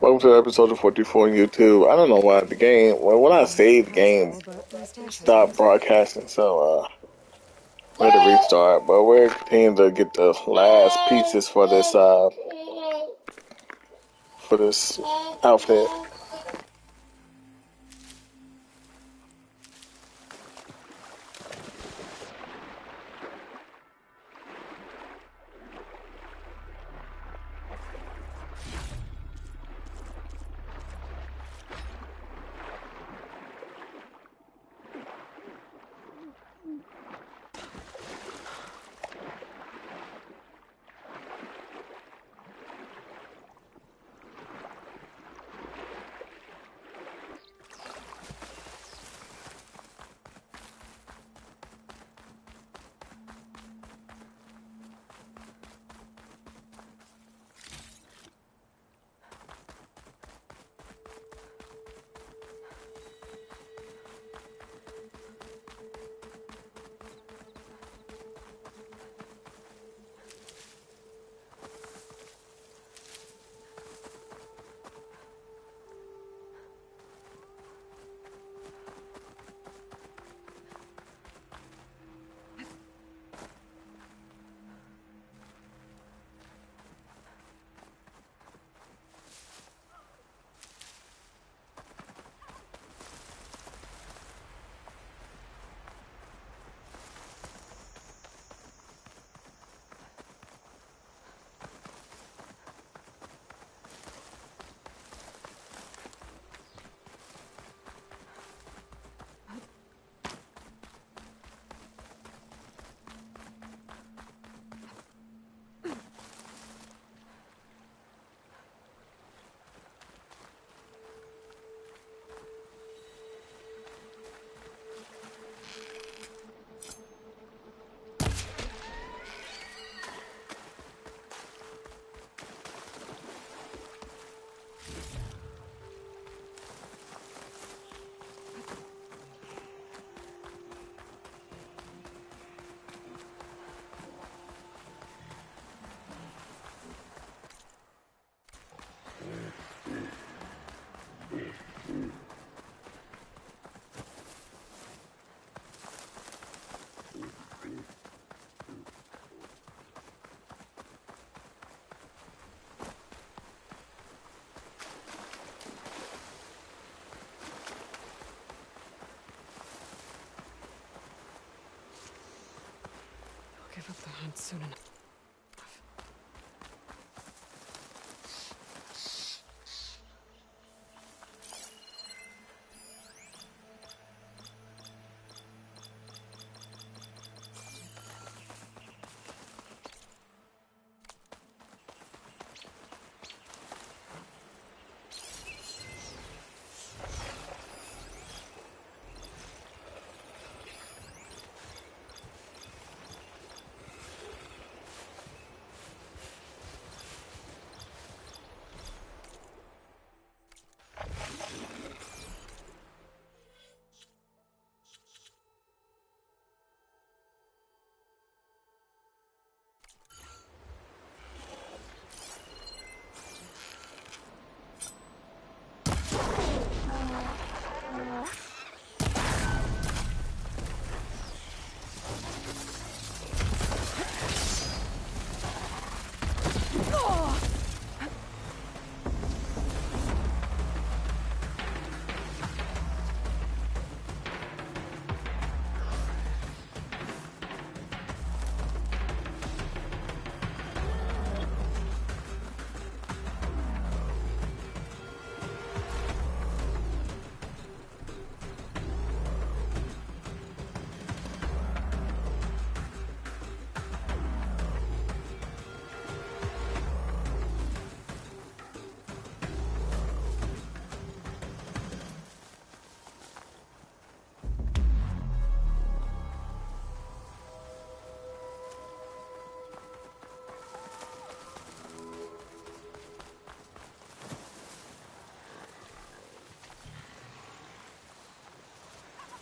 Welcome to episode 44 on YouTube. I don't know why the game, well, when I saved the game, Impossible, but these days stopped broadcasting, so we had to restart. But we're continuing to get the last pieces for this outfit. I'll give up the hunt soon enough.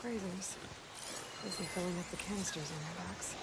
Grazers. Busy filling up the canisters on their backs.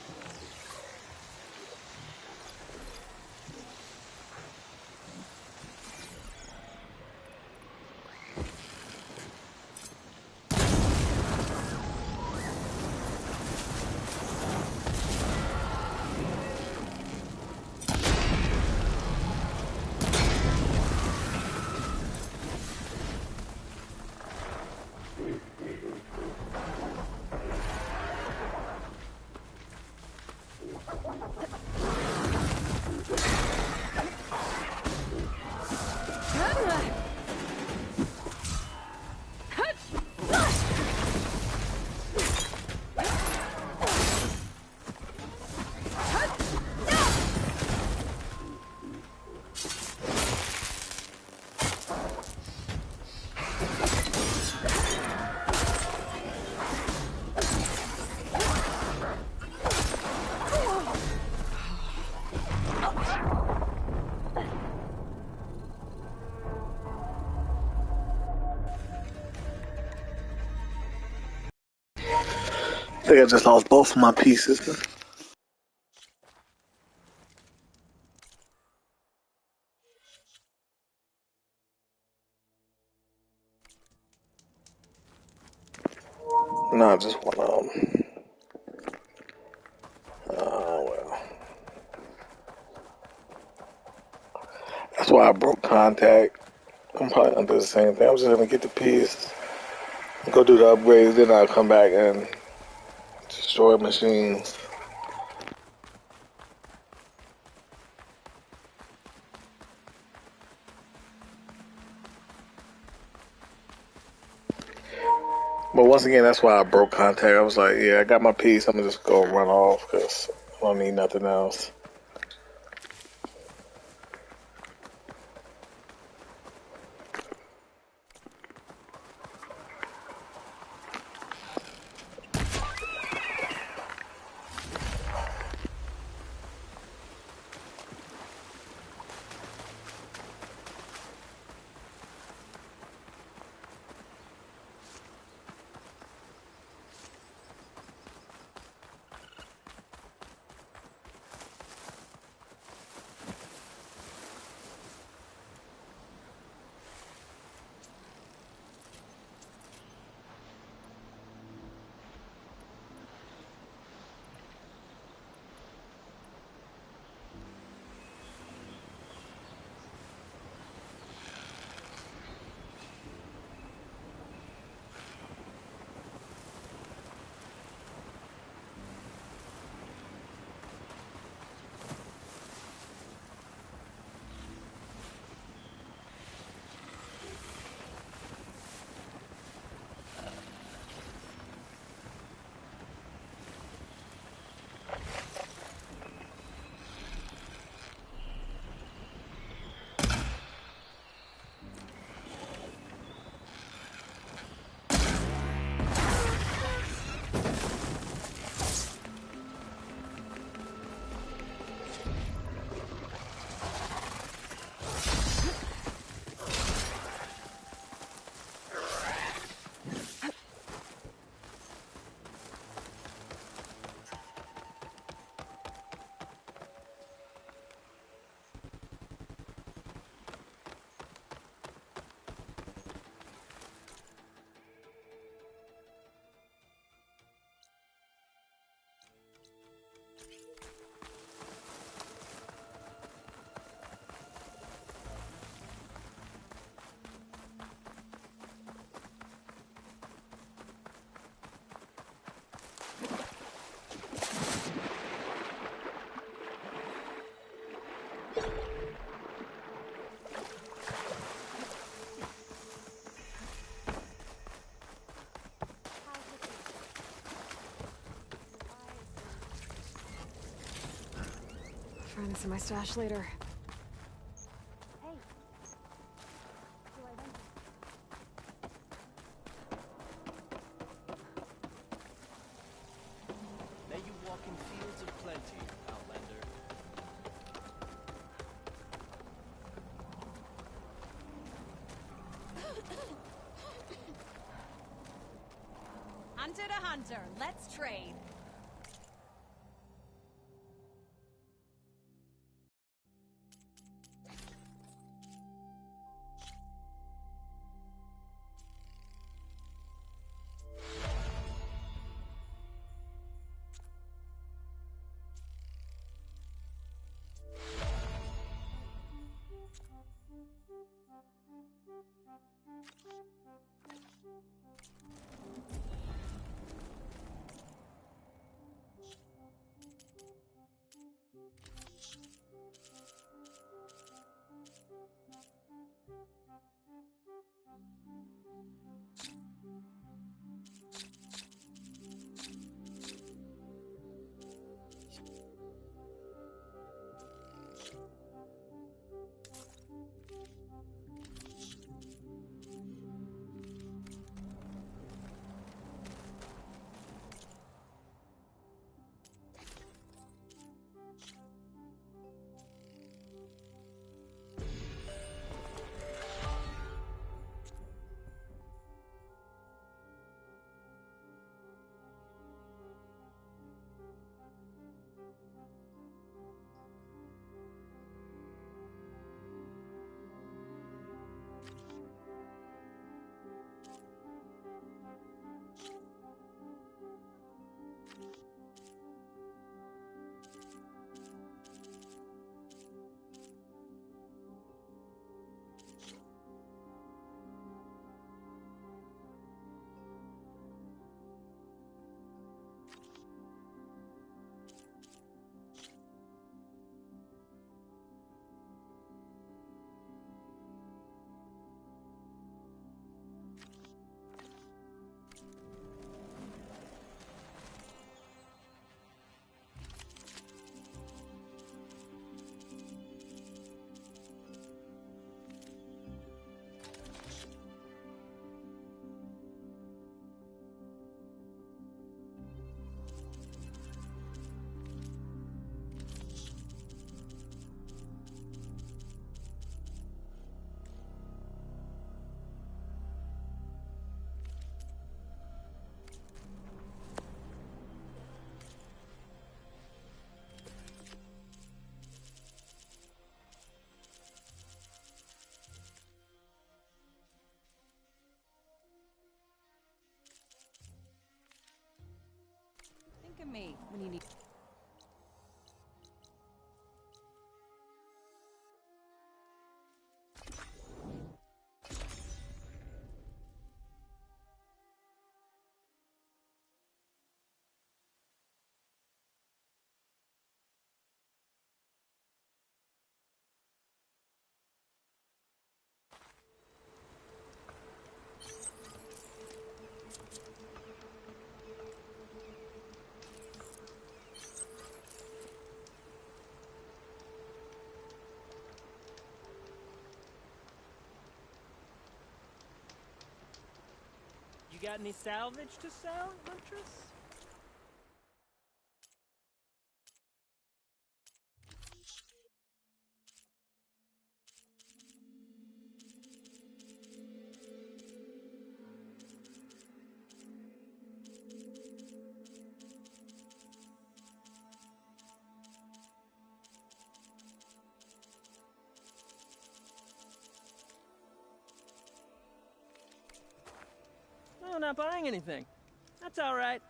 think I just lost both of my pieces. No, just one of them. Oh, well. That's why I broke contact. I'm probably gonna do the same thing. I'm just gonna get the piece, go do the upgrades, then I'll come back and destroy machines. But once again, that's why I broke contact. I was like, yeah, I got my piece. I'm gonna just go run off because I don't need nothing else. Find this in my stash later. May you walk in fields of plenty, Outlander. Hunter to hunter, let's trade. You need. You got any salvage to sell, Huntress? No, not buying anything. That's all right.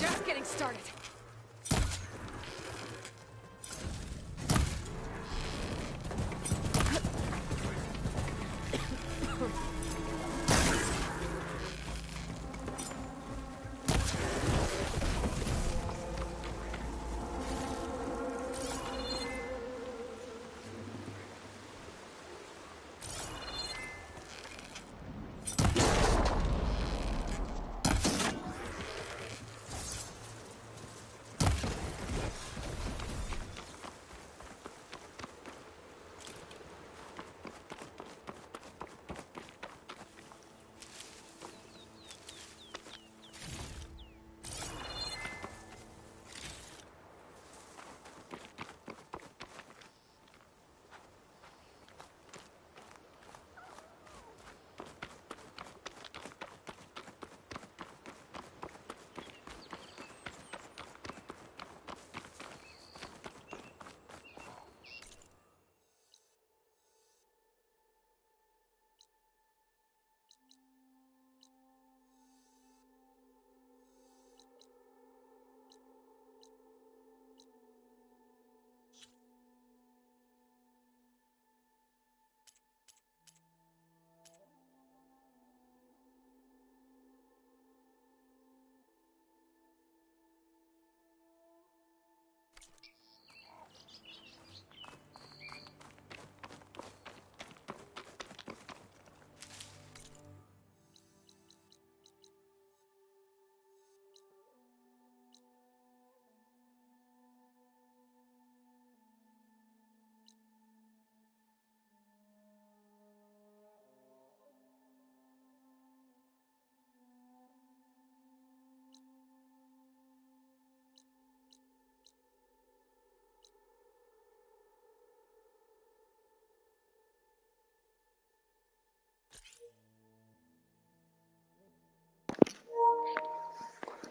Just getting started.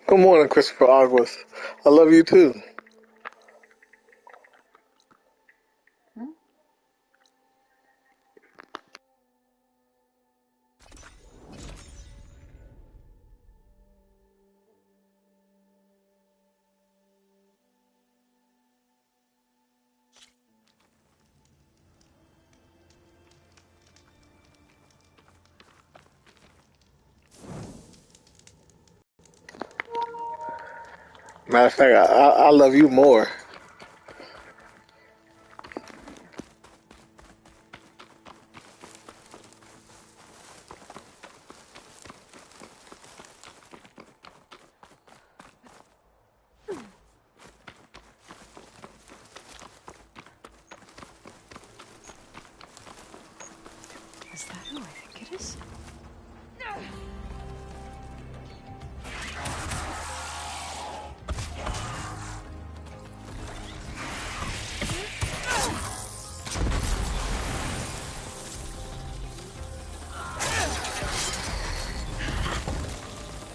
Good morning, Christopher Aguas. I love you too. Matter of fact, I love you more. Is that who I think it is?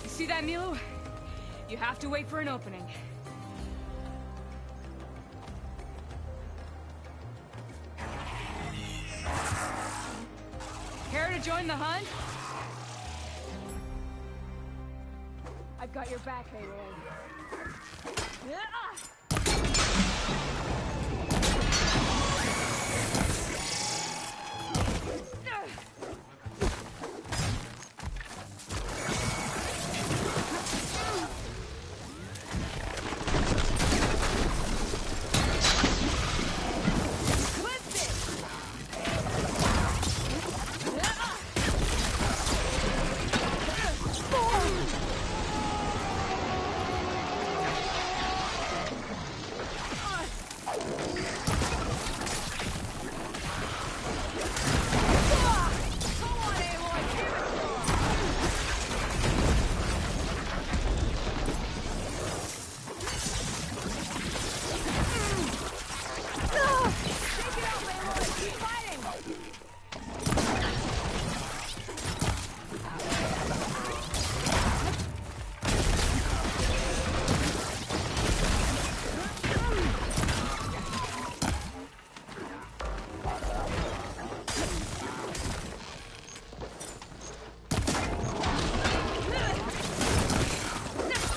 You see that, Milu? You have to wait for an opening. Care to join the hunt? I've got your back, Aloy.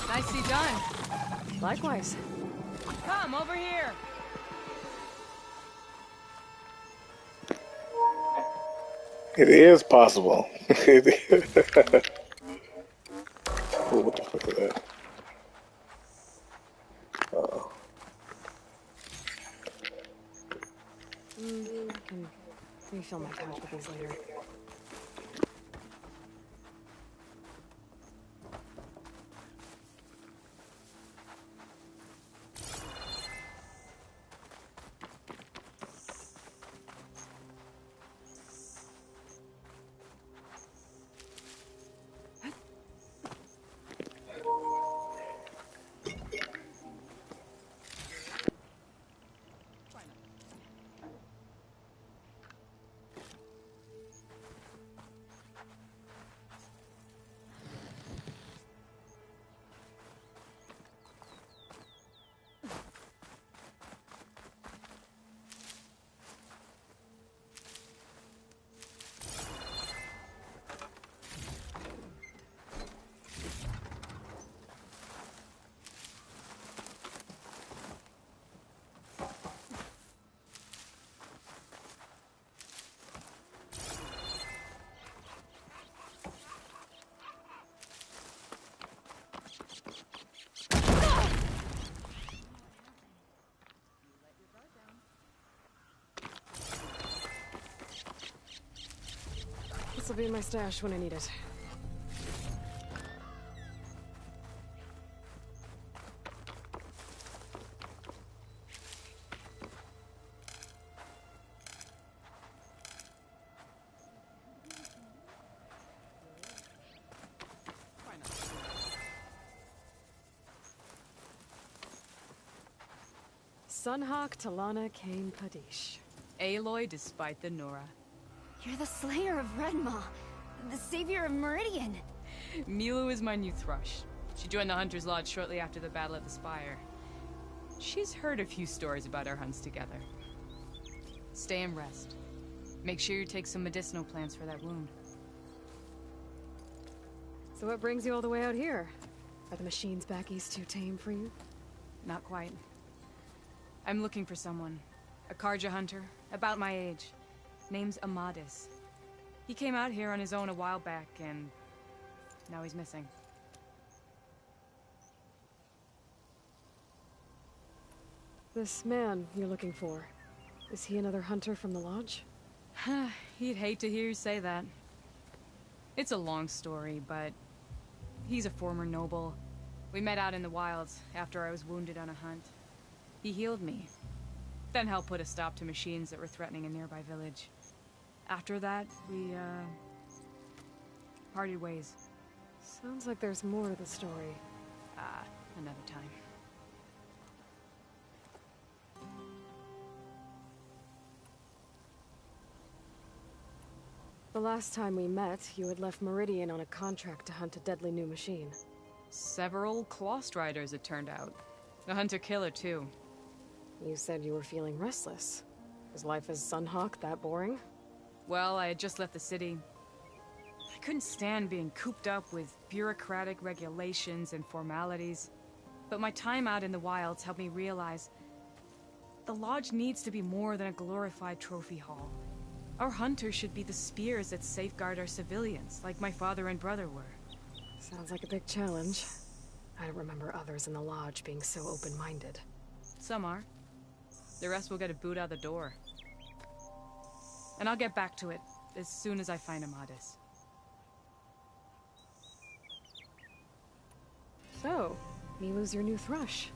Nicely done. Likewise. Come over here. It is possible. It is. Oh, what the fuck is that? Uh-oh. I can refill my pouch with these later. This will be in my stash when I need it. Sunhawk Talana Kane Kadish. Aloy despite the Nora. You're the slayer of Redmaw, the savior of Meridian. Milu is my new thrush. She joined the Hunter's Lodge shortly after the Battle of the Spire. She's heard a few stories about our hunts together. Stay and rest. Make sure you take some medicinal plants for that wound. So what brings you all the way out here? Are the machines back east too tame for you? Not quite. I'm looking for someone. A Karja hunter, about my age. Name's Amadis. He came out here on his own a while back, and now he's missing. This man you're looking for, is he another hunter from the lodge? He'd hate to hear you say that. It's a long story, but he's a former noble. We met out in the wilds after I was wounded on a hunt. He healed me, then helped put a stop to machines that were threatening a nearby village. After that, parted ways. Sounds like there's more to the story. Another time. The last time we met, you had left Meridian on a contract to hunt a deadly new machine. Several Clost Riders, it turned out. A hunter-killer, too. You said you were feeling restless. Is life as Sunhawk that boring? Well, I had just left the city. I couldn't stand being cooped up with bureaucratic regulations and formalities. But my time out in the wilds helped me realize the Lodge needs to be more than a glorified trophy hall. Our hunters should be the spears that safeguard our civilians, like my father and brother were. Sounds like a big challenge. I don't remember others in the Lodge being so open-minded. Some are. The rest will get a boot out the door. And I'll get back to it as soon as I find Amadis. So, Milu's your new thrush.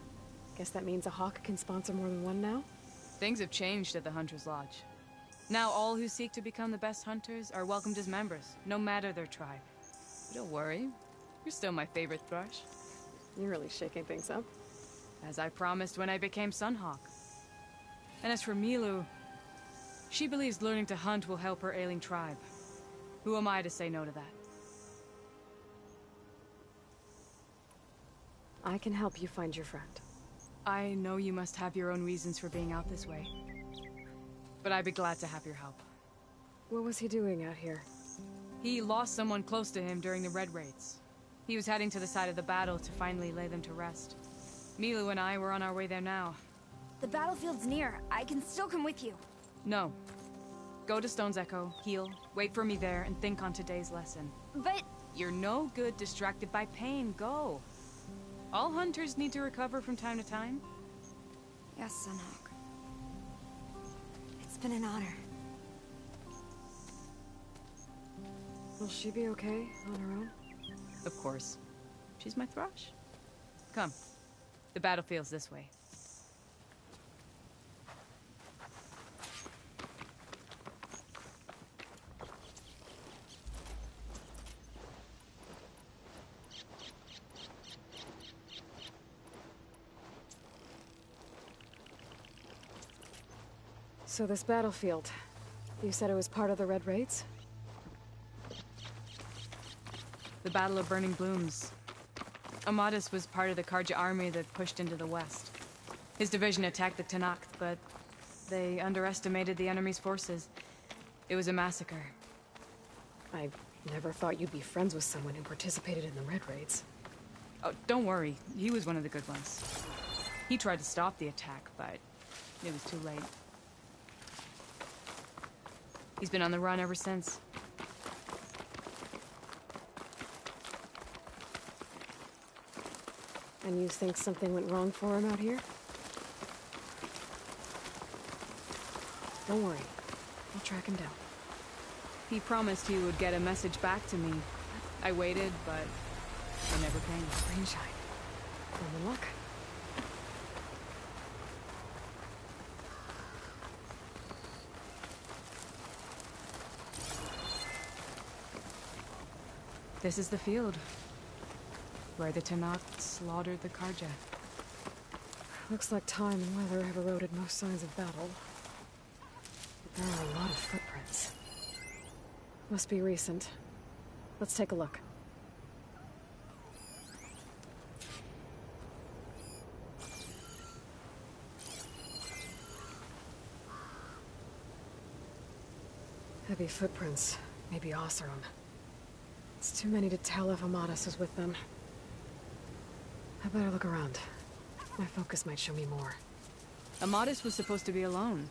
Guess that means a hawk can sponsor more than one now? Things have changed at the Hunter's Lodge. Now all who seek to become the best hunters are welcomed as members, no matter their tribe. But don't worry, you're still my favorite thrush. You're really shaking things up. As I promised when I became Sunhawk. And as for Milu, she believes learning to hunt will help her ailing tribe. Who am I to say no to that? I can help you find your friend. I know you must have your own reasons for being out this way. But I'd be glad to have your help. What was he doing out here? He lost someone close to him during the Red Raids. He was heading to the side of the battle to finally lay them to rest. Milu and I were on our way there now. The battlefield's near. I can still come with you. No. Go to Stone's Echo, heal, wait for me there, and think on today's lesson. But... You're no good distracted by pain. Go. All hunters need to recover from time to time. Yes, Sunhawk. It's been an honor. Will she be okay on her own? Of course. She's my thrush. Come. The battlefield's this way. So this battlefield, you said it was part of the Red Raids? The Battle of Burning Blooms. Amadis was part of the Karja army that pushed into the west. His division attacked the Tenakth, but they underestimated the enemy's forces. It was a massacre. I never thought you'd be friends with someone who participated in the Red Raids. Oh, don't worry. He was one of the good ones. He tried to stop the attack, but it was too late. He's been on the run ever since. And you think something went wrong for him out here? Don't worry. I'll track him down. He promised he would get a message back to me. I waited, but it never came. Rainshine. Common luck. This is the field. Where the Tenakth slaughtered the Karja. Looks like time and weather have eroded most signs of battle. But there are a lot of footprints. Must be recent. Let's take a look. Heavy footprints. Maybe Oseram. It's too many to tell if Amadis is with them. I better look around. My focus might show me more. Amadis was supposed to be alone.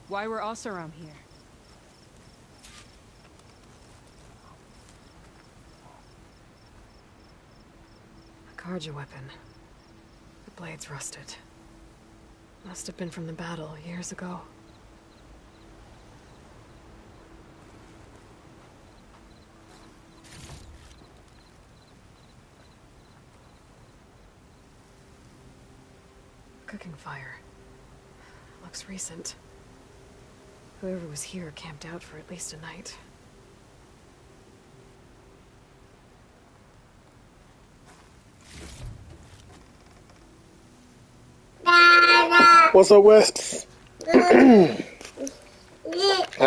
Why were Oseram here? A Karja weapon. The blade's rusted. Must have been from the battle years ago. Cooking fire. Looks recent. Whoever was here camped out for at least a night. What's up, Wes? How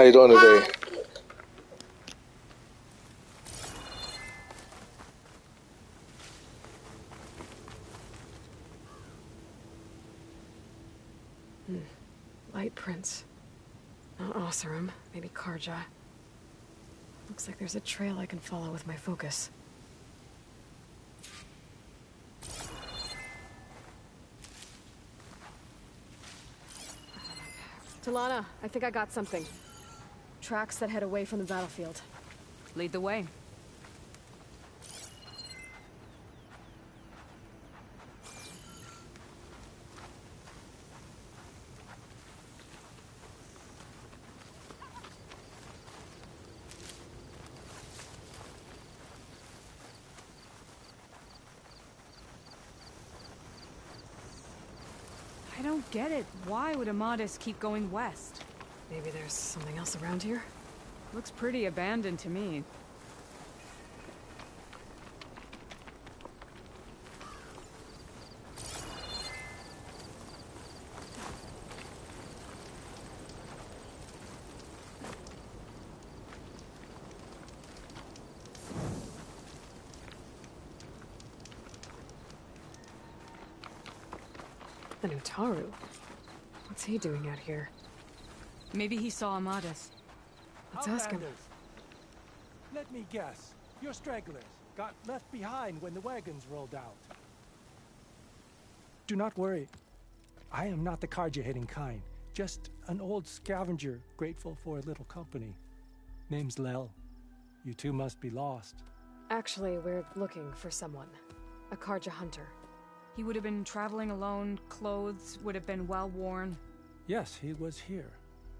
you doing today? Light prints. Not Oseram, maybe Karja. Looks like there's a trail I can follow with my focus. Talana, I think I got something. Tracks that head away from the battlefield. Lead the way. I don't get it. Why would Amadis keep going west? Maybe there's something else around here? Looks pretty abandoned to me. The Nutaru. What's he doing out here? Maybe he saw Amadis. Let's ask him. Outlanders. Let me guess. You're stragglers. Got left behind when the wagons rolled out. Do not worry. I am not the Karja-hating kind. Just an old scavenger grateful for a little company. Name's Lel. You two must be lost. Actually, we're looking for someone. A Karja hunter. He would have been traveling alone, clothes would have been well worn. Yes, he was here.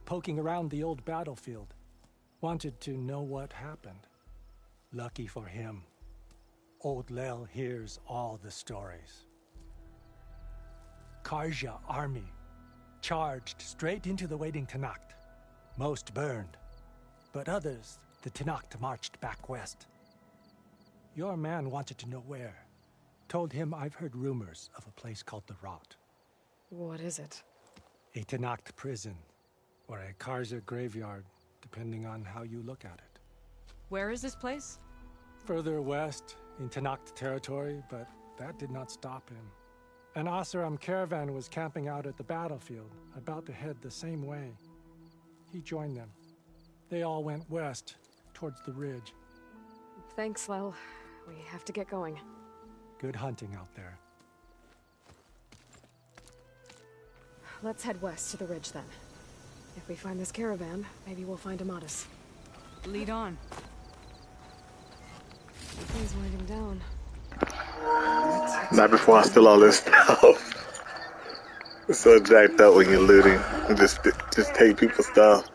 Poking around the old battlefield. Wanted to know what happened. Lucky for him. Old Lel hears all the stories. Karja army charged straight into the waiting Tenakth. Most burned, but others the Tenakth marched back west. Your man wanted to know where. Told him I've heard rumors of a place called the Rot. What is it? A Tenakth prison, or a Karja graveyard, depending on how you look at it. Where is this place? Further west, in Tenakth territory, but that did not stop him. An Oseram caravan was camping out at the battlefield, about to head the same way. He joined them. They all went west, towards the ridge. Thanks, Lel. We have to get going. Good hunting out there. Let's head west to the ridge then. If we find this caravan, maybe we'll find Amadis. Lead on. He's winding down. Not before I steal all this stuff. It's so jacked up when you're looting. You just take people's stuff.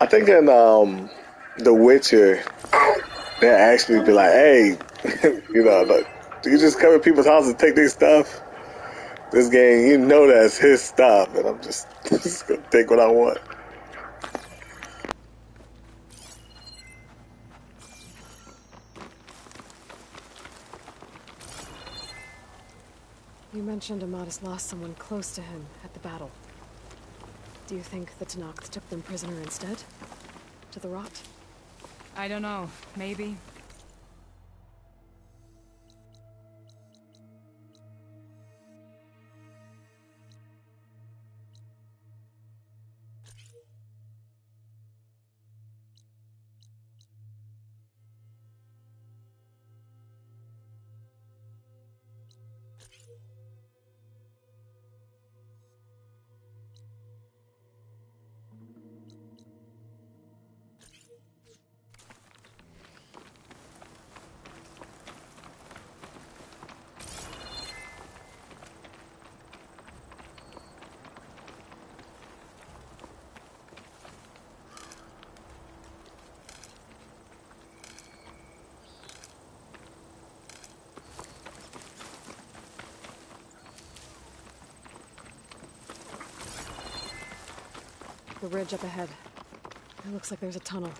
I think in The Witcher, they actually be like, hey, like, you just come to people's houses and take their stuff. This game, you know that's his stuff, and I'm just gonna take what I want. You mentioned Amadis lost someone close to him at the battle. Do you think the Tenakth took them prisoner instead? To the Rot? I don't know. Maybe. The ridge up ahead. It looks like there's a tunnel.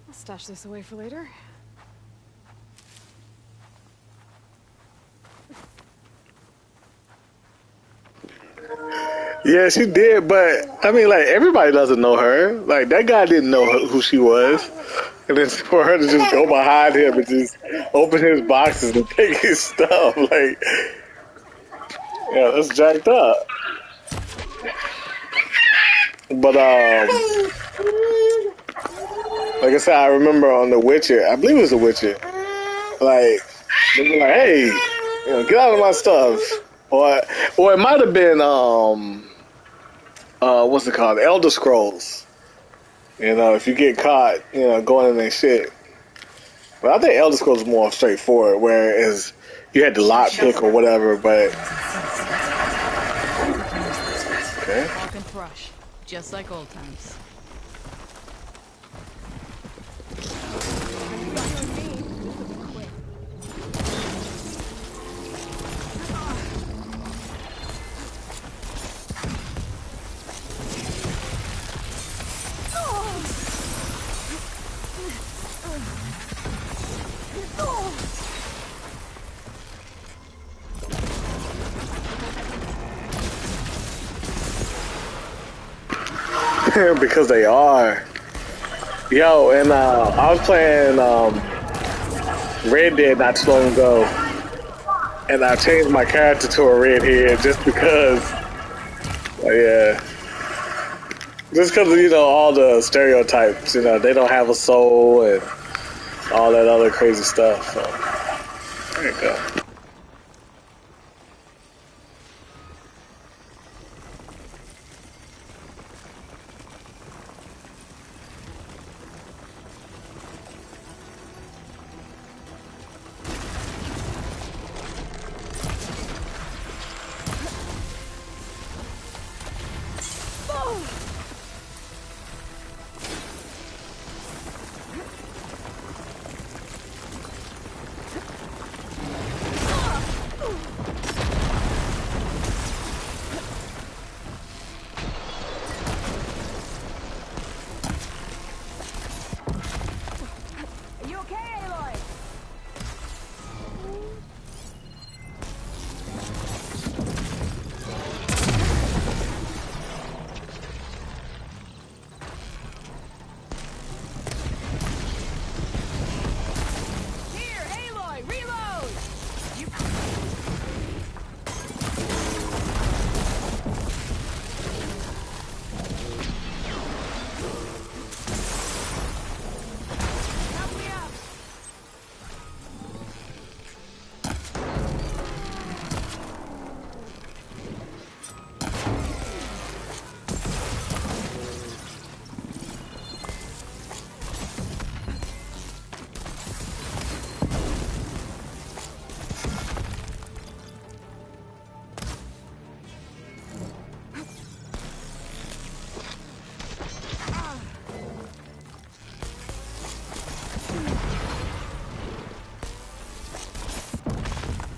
I'll stash this away for later. Yeah, she did, but I mean, like everybody doesn't know her. Like that guy didn't know who she was, and then for her to just go behind him and just open his boxes and take his stuff, like yeah, that's jacked up. But like I said, I remember on The Witcher, I believe it was The Witcher. Like they were like, "Hey, get out of my stuff," or it might have been what's it called, Elder Scrolls. If you get caught, going in their shit. But I think Elder Scrolls is more straightforward, whereas you had the lockpick or whatever. But okay, Hawk and Thrush, just like old times. because they are. Yo, and I was playing Red Dead not too long ago, and I changed my character to a redhead just because. Yeah. Just because all the stereotypes, they don't have a soul and all that other crazy stuff. So there you go.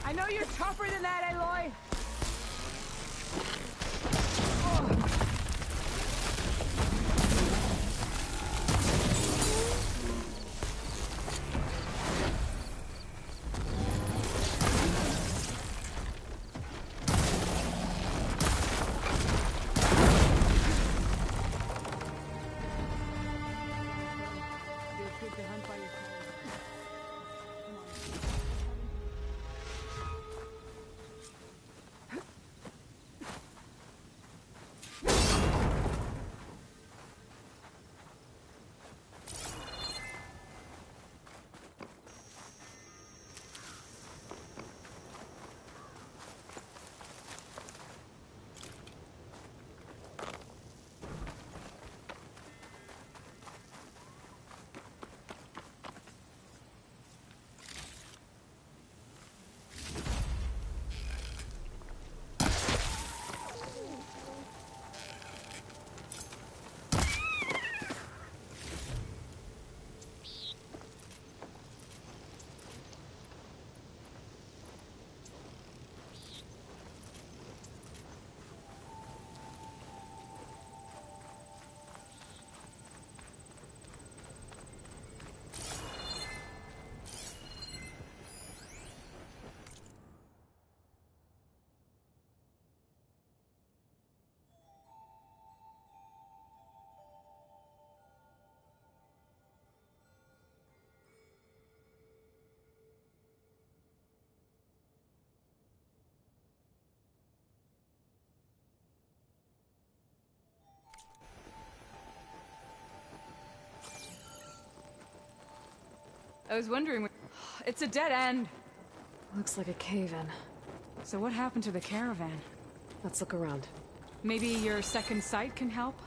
I know you're tougher than that, Aloy! I was wondering... It's a dead end. Looks like a cave-in. So what happened to the caravan? Let's look around. Maybe your second sight can help?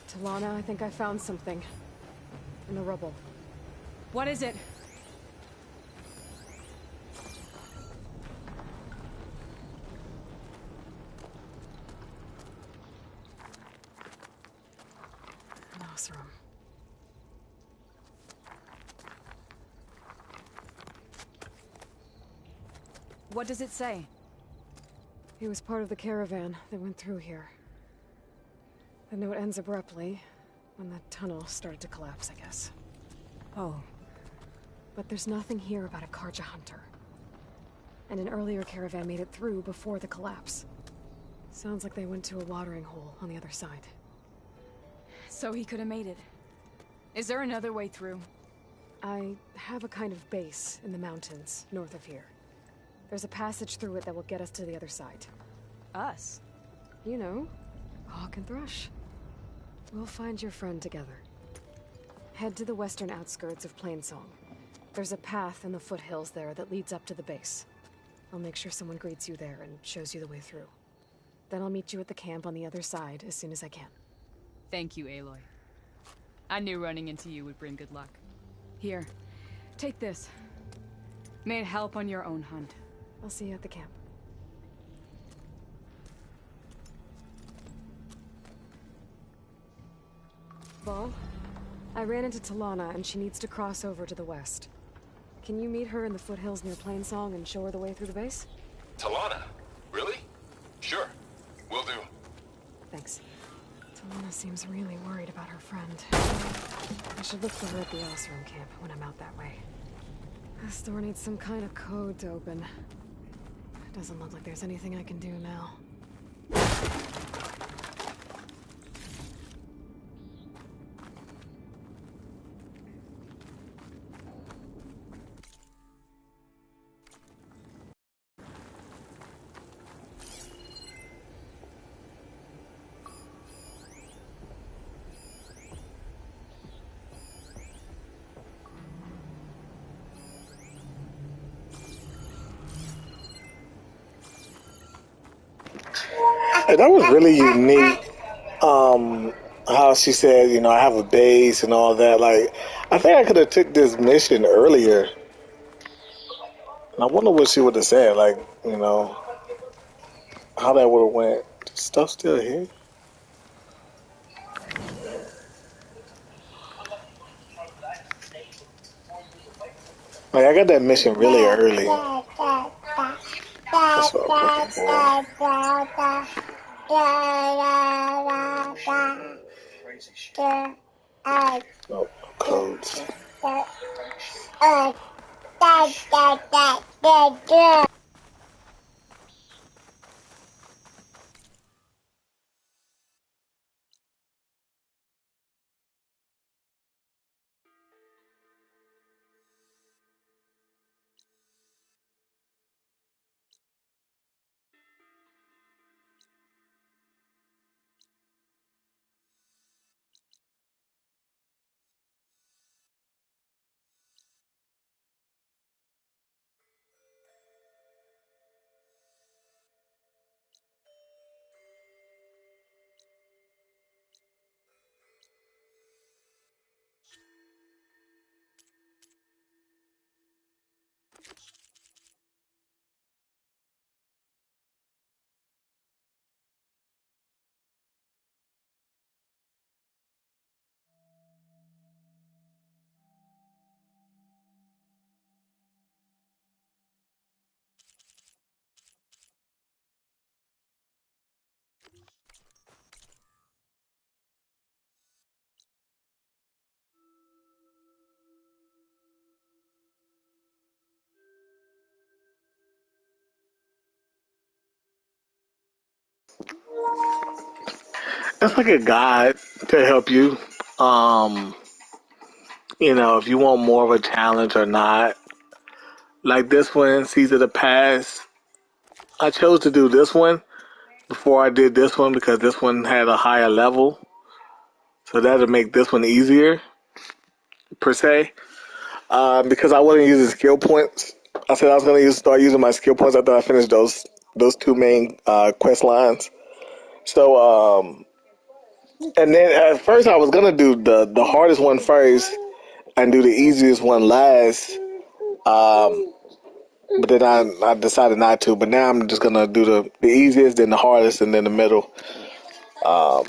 Talana, I think I found something. In the rubble. What is it? An Oseram. What does it say? He was part of the caravan that went through here. The note ends abruptly, when the tunnel started to collapse, I guess. Oh. But there's nothing here about a Karja hunter. And an earlier caravan made it through before the collapse. Sounds like they went to a watering hole on the other side. So he could have made it. Is there another way through? I have a kind of base in the mountains, north of here. There's a passage through it that will get us to the other side. Us? You know, Hawk and Thrush. We'll find your friend together. Head to the western outskirts of Plainsong. There's a path in the foothills there that leads up to the base. I'll make sure someone greets you there and shows you the way through. Then I'll meet you at the camp on the other side as soon as I can. Thank you, Aloy. I knew running into you would bring good luck. Here, take this. May it help on your own hunt. I'll see you at the camp. Vol, I ran into Talana and she needs to cross over to the west. Can you meet her in the foothills near Plainsong and show her the way through the base? Talana? Really? Sure. Will do. Thanks. Talana seems really worried about her friend. I should look for her at the Oseram camp when I'm out that way. This door needs some kind of code to open. Doesn't look like there's anything I can do now. Hey, that was really unique. How she said, you know, I have a base and all that. Like, I think I could have took this mission earlier. And I wonder what she would have said. Like, you know, how that would have went. Stuff still here. Like, I got that mission really early. That's what I'm looking for. Oh, codes. It's like a guide to help you. Um, you know, if you want more of a challenge or not. Like this one, Seas of the Past. I chose to do this one before I did this one because this one had a higher level. So that'll make this one easier. per se, because I wasn't using skill points. I said I was going to start using my skill points after I finished those two main quest lines. So, and then at first I was going to do the hardest one first and do the easiest one last. But then I decided not to. But now I'm just going to do the easiest, then the hardest, and then the middle. So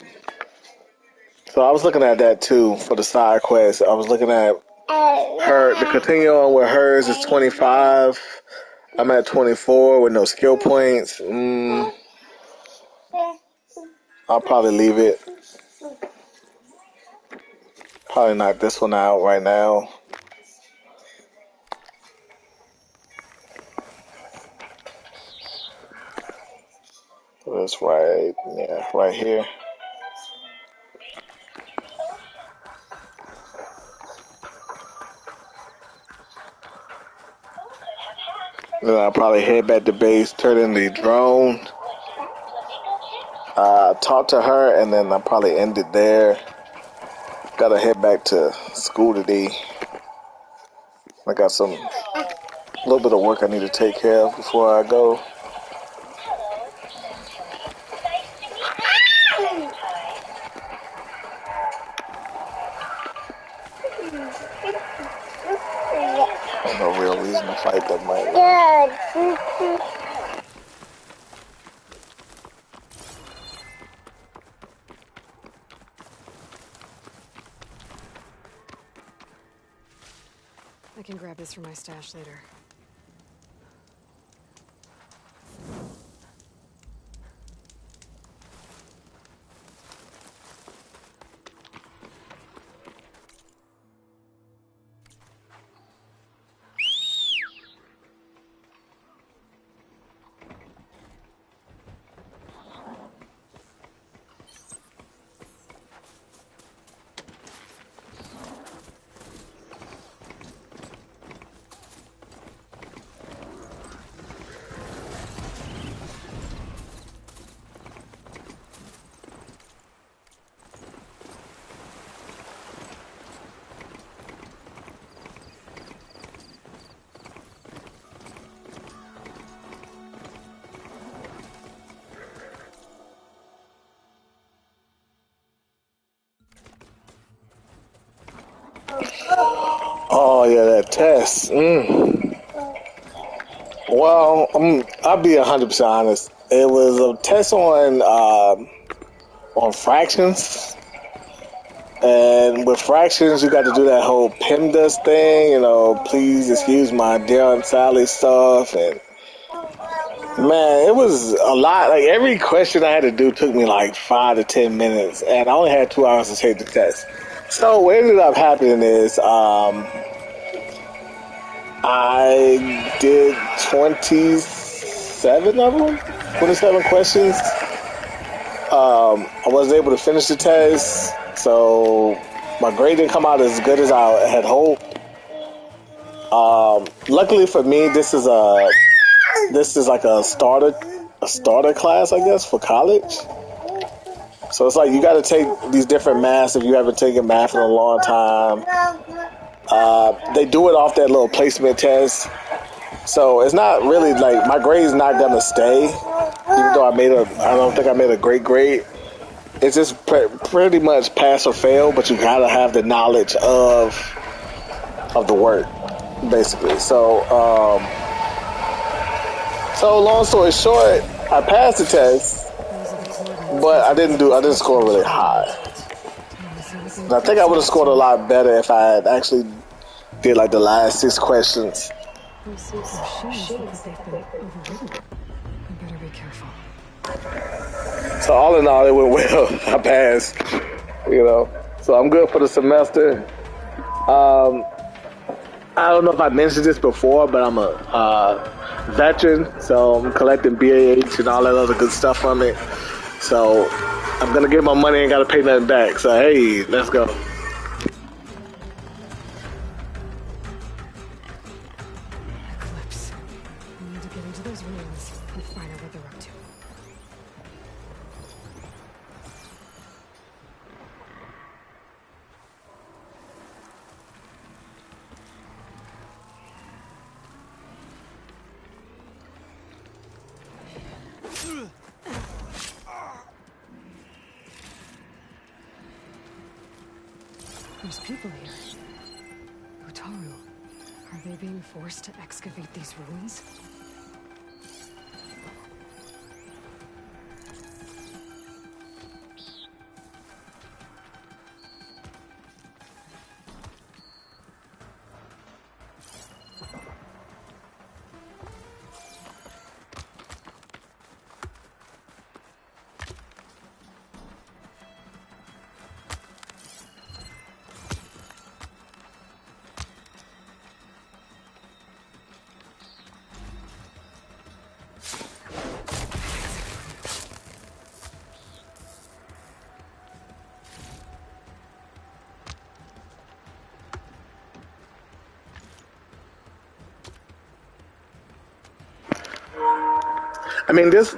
I was looking at that too for the side quest. I was looking at her, the continuum where hers is 25. I'm at 24 with no skill points. I'll probably leave it. Probably knock this one out right now. That's right, yeah, right here. Then I'll probably head back to base, turn in the drone, talk to her, and then I'll probably end it there. Gotta head back to school today. I got a little bit of work I need to take care of before I go. No real reason to fight that might. I can grab this from my stash later. Oh yeah, that test. Well, I'll be 100% honest. It was a test on fractions, and with fractions, you got to do that whole PEMDAS thing. You know, please excuse my dear Aunt Sally stuff, and man, it was a lot. Like every question I had to do took me like 5 to 10 minutes, and I only had 2 hours to take the test. So what ended up happening is I did 27 of them, 27 questions. I wasn't able to finish the test, so my grade didn't come out as good as I had hoped. Luckily for me, this is like a starter class, I guess, for college. So it's like you got to take these different maths if you haven't taken math in a long time. They do it off that little placement test. So it's not really like my grade's not gonna stay, even though I don't think I made a great grade. It's just pretty much pass or fail, but you gotta have the knowledge of the work, basically. So long story short, I passed the test, but I didn't score really high. And I think I would have scored a lot better if I had actually did like the last 6 questions. Those machines look like they've been overridden. I better be careful. So all in all, it went well. I passed, So I'm good for the semester. I don't know if I mentioned this before, but I'm a veteran, so I'm collecting BAH and all that other good stuff from it. So I'm gonna get my money and gotta pay nothing back. So hey, let's go. Eclipse. I need to get into those ruins and find out what they're up to. There's people here. Utaru. Are they being forced to excavate these ruins? I mean, this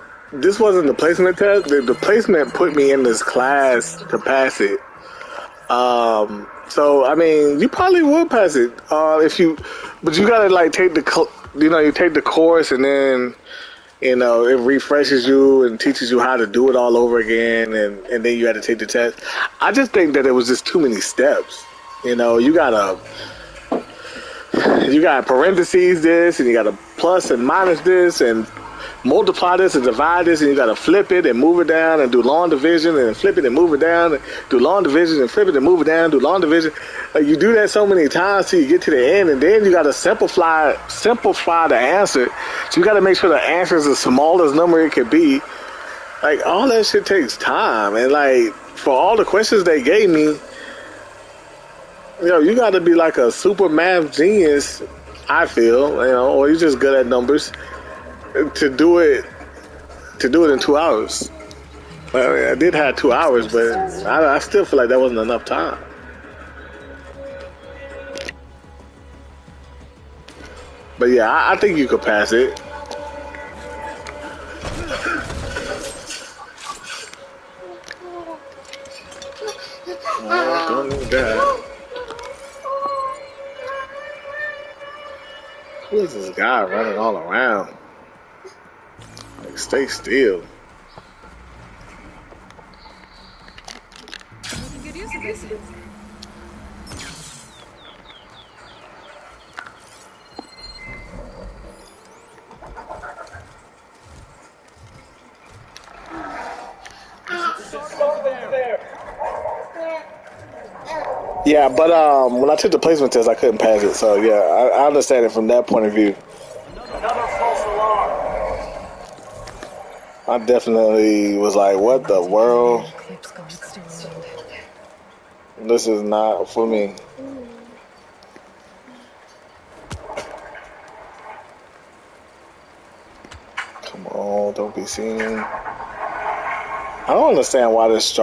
wasn't the placement test. The placement put me in this class to pass it. So I mean, you probably would pass it if you, but you gotta like take you take the course and then it refreshes you and teaches you how to do it all over again, and then you had to take the test. I just think that it was just too many steps. You gotta parentheses this, and you gotta plus and minus this, and multiply this and divide this, and you gotta flip it and move it down and do long division and flip it and move it down and do long division and flip it and move it down, do long division. You do that so many times till you get to the end, and then you gotta simplify the answer. So you gotta make sure the answer is the smallest number it could be. Like, all that shit takes time, and like for all the questions they gave me, you gotta be like a super math genius, I feel, or you're just good at numbers to do it in 2 hours. I did have 2 hours, but I still feel like that wasn't enough time. But yeah, I think you could pass it. Don't need that. Who is this guy running all around? Like, stay still. Making good use of this. Yeah, but when I took the placement test, I couldn't pass it. So yeah, I understand it from that point of view. Another false alarm. I definitely was like, what the world? Eclipse guard still around. This is not for me. Come on, don't be seen. I don't understand why this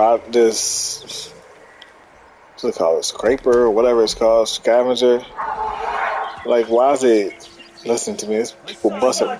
what's it called, scraper or whatever it's called, scavenger. Like, why is it? Listen to me, it's people busting. I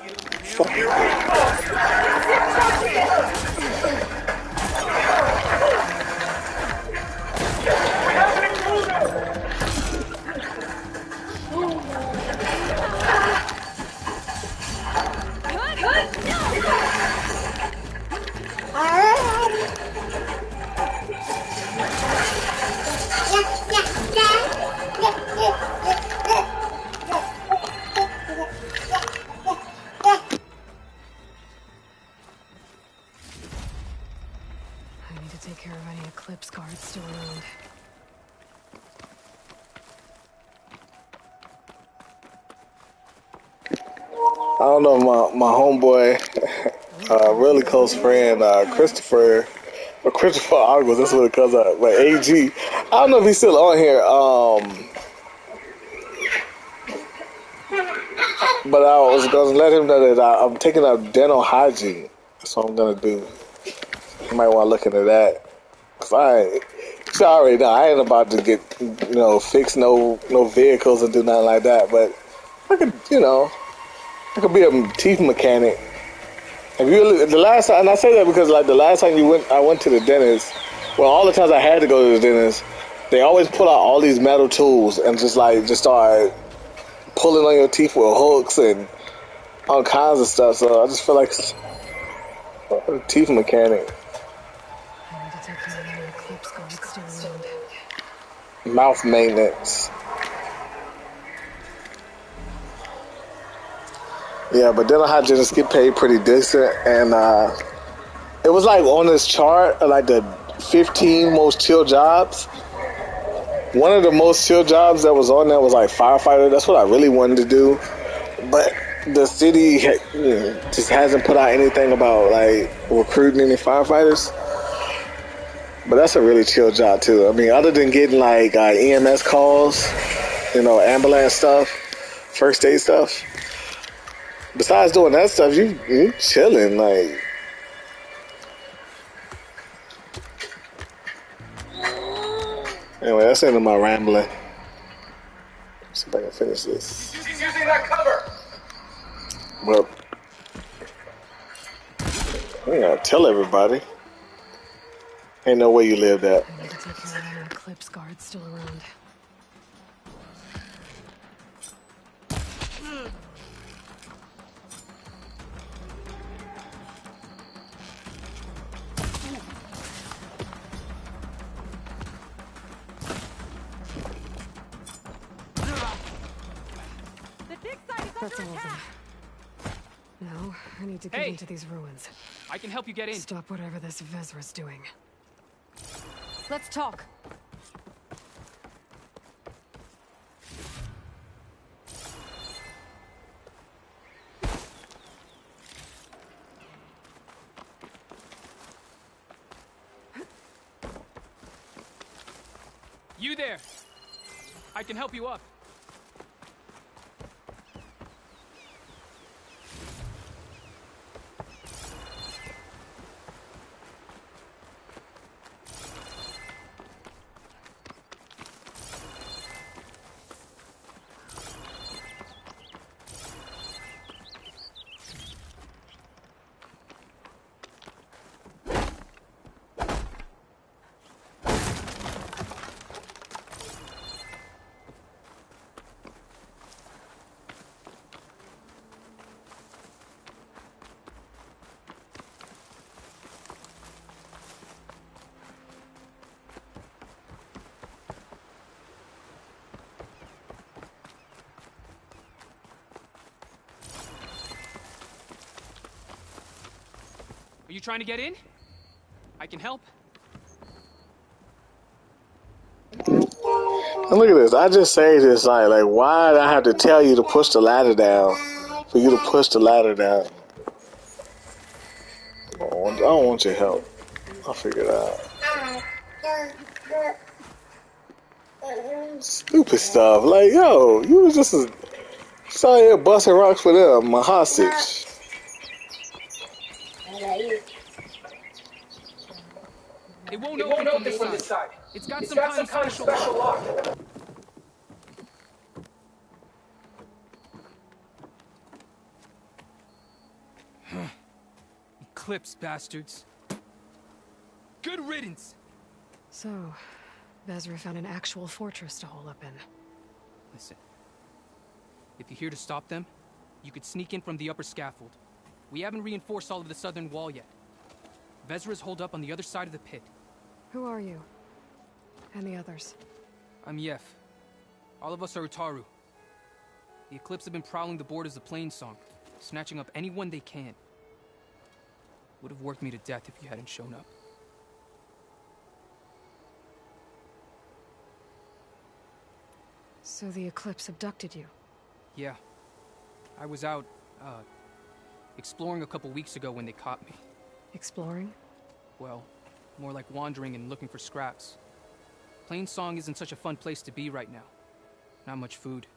need to take care of any Eclipse guards still around. I don't know, my homeboy, really close friend, Christopher August, that's what it comes out, but AG. I don't know if he's still on here, but I was going to let him know that I'm taking up dental hygiene. That's what I'm going to do. You might want to look into that. Cause sorry, no, I ain't about to get, fix no vehicles and do nothing like that, but I could, I could be a teeth mechanic. The last time, and I say that because like the last time I went to the dentist. Well, all the times I had to go to the dentist, they always pull out all these metal tools and just start pulling on your teeth with hooks and all kinds of stuff. So I just feel like a teeth mechanic. I need to take care of any Eclipse guards still around. mouth maintenance. Yeah, but dental hygienists get paid pretty decent, and it was like on this chart of like the 15 most chill jobs. One of the most chill jobs that was on there was like firefighter. That's what I really wanted to do, but the city just hasn't put out anything about like recruiting any firefighters. But that's a really chill job too. I mean, other than getting like EMS calls, ambulance stuff, first aid stuff. Besides doing that stuff, you chilling like. Anyway, that's the end of my rambling. Let's see if I can finish this. He's using that cover! Well, I gotta tell everybody. Ain't no way you lived that. I need to take care of any Eclipse guards still around. That's all of them. Now, I need to get into these ruins. I can help you get in. Stop whatever this Vezra's doing. Let's talk. You there. I can help you up. Are you trying to get in? I can help. And look at this. I just saved this site. Like, why did I have to tell you to push the ladder down? For you to push the ladder down. I don't want your help. I'll figure it out. Stupid stuff. Like, yo, you was just out here busting rocks for them, my hostage. It won't open from this side. It's got some kind of special lock. Eclipse bastards. Good riddance. So, Vezra found an actual fortress to hole up in. Listen. If you're here to stop them, you could sneak in from the upper scaffold. We haven't reinforced all of the southern wall yet. Vezra's holed up on the other side of the pit. Who are you? And the others? I'm Yef. All of us are Utaru. The Eclipse have been prowling the borders of Plainsong, snatching up anyone they can. Would have worked me to death if you hadn't shown up. So the Eclipse abducted you? Yeah. I was out, exploring a couple weeks ago when they caught me. Exploring? Well, more like wandering and looking for scraps. Plainsong isn't such a fun place to be right now. Not much food.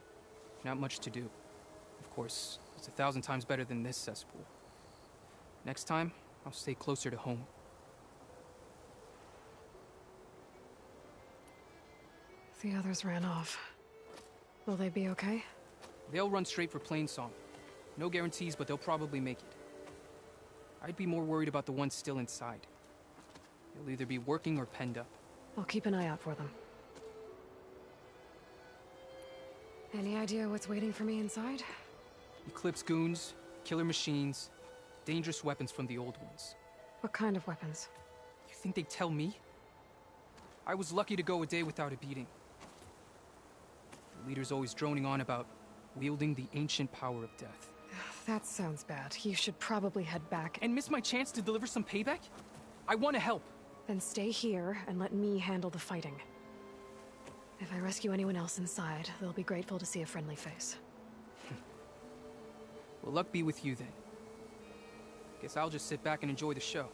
Not much to do. Of course, it's 1,000 times better than this cesspool. Next time, I'll stay closer to home. The others ran off. Will they be okay? They'll run straight for Plainsong. No guarantees, but they'll probably make it. I'd be more worried about the ones still inside. They'll either be working or penned up. I'll keep an eye out for them. Any idea what's waiting for me inside? Eclipse goons, killer machines, dangerous weapons from the old ones. What kind of weapons? You think they'd tell me? I was lucky to go a day without a beating. leader's always droning on about wielding the ancient power of death. That sounds bad. You should probably head back. And miss my chance to deliver some payback? I want to help. Then stay here and let me handle the fighting. If I rescue anyone else inside, they'll be grateful to see a friendly face. Well, luck be with you then. Guess I'll just sit back and enjoy the show.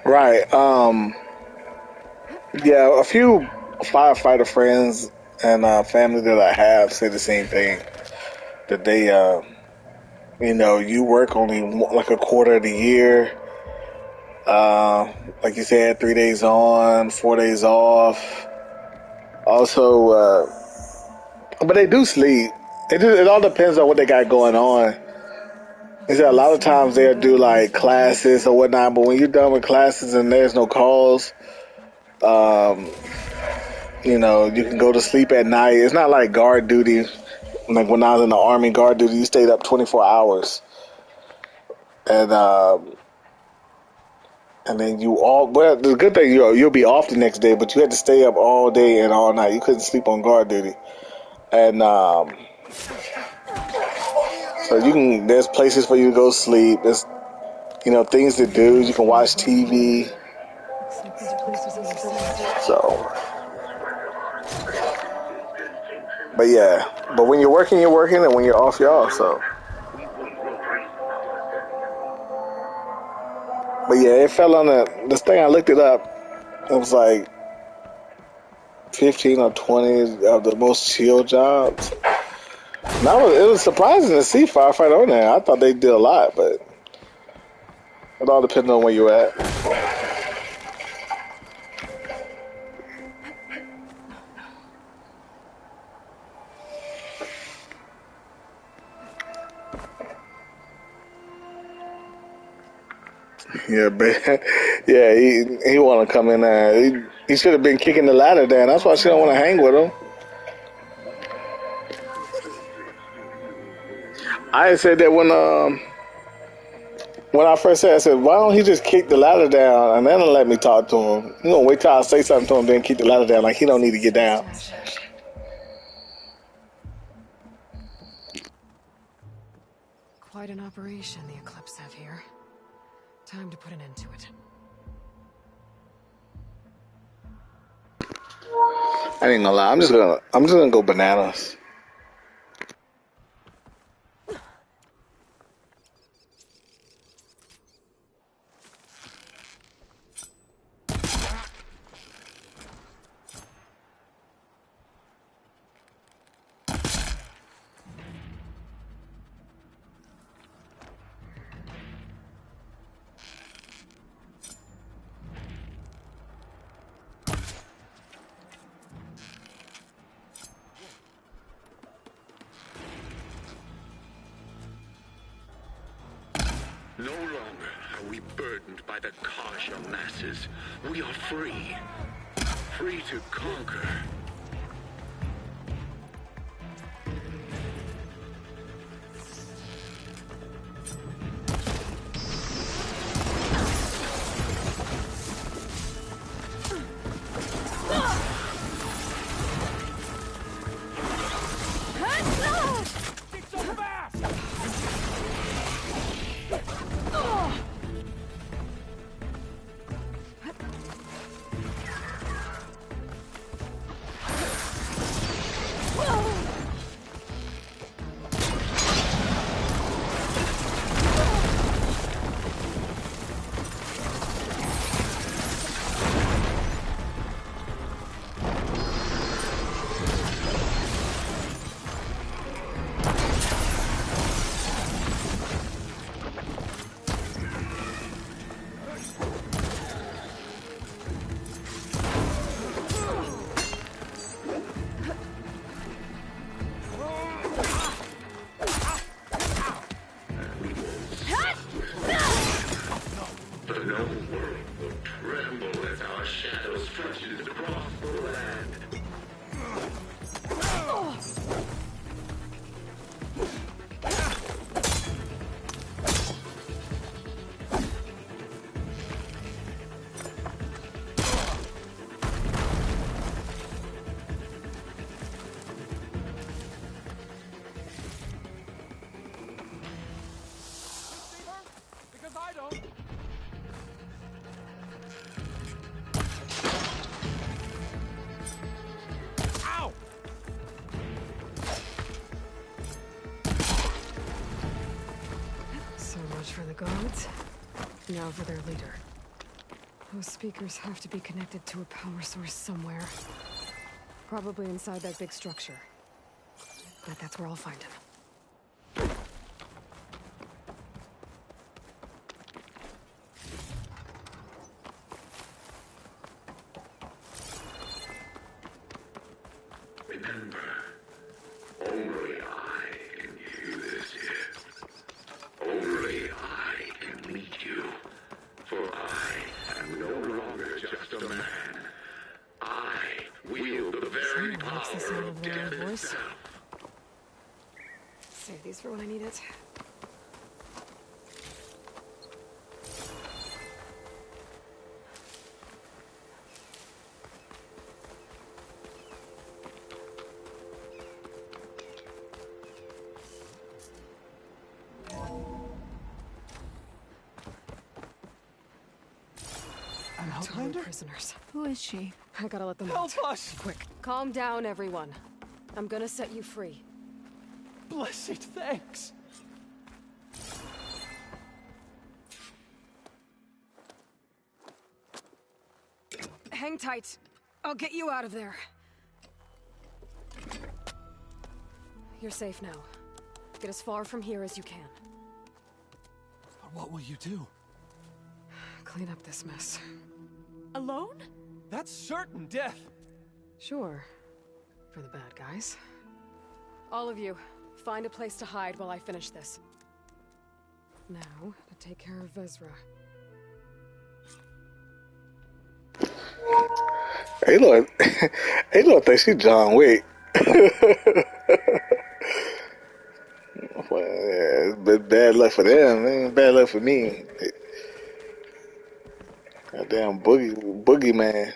Right. Yeah, a few firefighter friends and family that I have say the same thing. That they, you know, you work only like a quarter of the year. Like you said, 3 days on, 4 days off. Also, but they do sleep. It all depends on what they got going on. He said a lot of times they'll do like classes or whatnot, but when you're done with classes and there's no calls, you know, you can go to sleep at night. It's not like guard duty. Like when I was in the Army, guard duty, you stayed up 24 hours. And then well, the good thing, you'll be off the next day, but you had to stay up all day and all night. You couldn't sleep on guard duty. And, so there's places for you to go sleep. There's, you know, things to do. You can watch TV. So, but yeah, but when you're working, and when you're off, you're off. So, but yeah, it fell on this thing. I looked it up. It was like 15 or 20 of the most chill jobs. It was surprising to see firefighter on there. I thought they did a lot, but it all depends on where you're at. Yeah, but yeah, he want to come in there. He should have been kicking the ladder down. That's why she don't want to hang with him. I said that when I first said, I said, why don't he just kick the ladder down and then let me talk to him? You know, wait till I say something to him, then kick the ladder down. Like he don't need to get down. Quite an operation the Eclipse have here. Time to put an end to it. I ain't gonna lie. I'm just gonna go bananas. No longer are we burdened by the Kasha masses. We are free. Free to conquer. the guards, now for their leader. Those speakers have to be connected to a power source somewhere. Probably inside that big structure. But that's where I'll find him. Remember, only I can do this here. Only I can lead you. For I am no longer just a man. I wield the very Someone likes the power sound of of their own death voice. itself. Save these for when I need it. An Totally Outlander? prisoners. Who is she? I gotta let them Help out. us! Quick. Calm down, everyone. I'm gonna set you free. Blessed thanks! Hang tight. I'll get you out of there. You're safe now. Get as far from here as you can. What will you do? Clean up this mess. Alone? That's certain death! Sure. For the bad guys. All of you, find a place to hide while I finish this. Now, to take care of Vezra. Aloy think she John Wick. Well, yeah, it's been bad luck for them, man. Bad luck for me. Goddamn boogie man.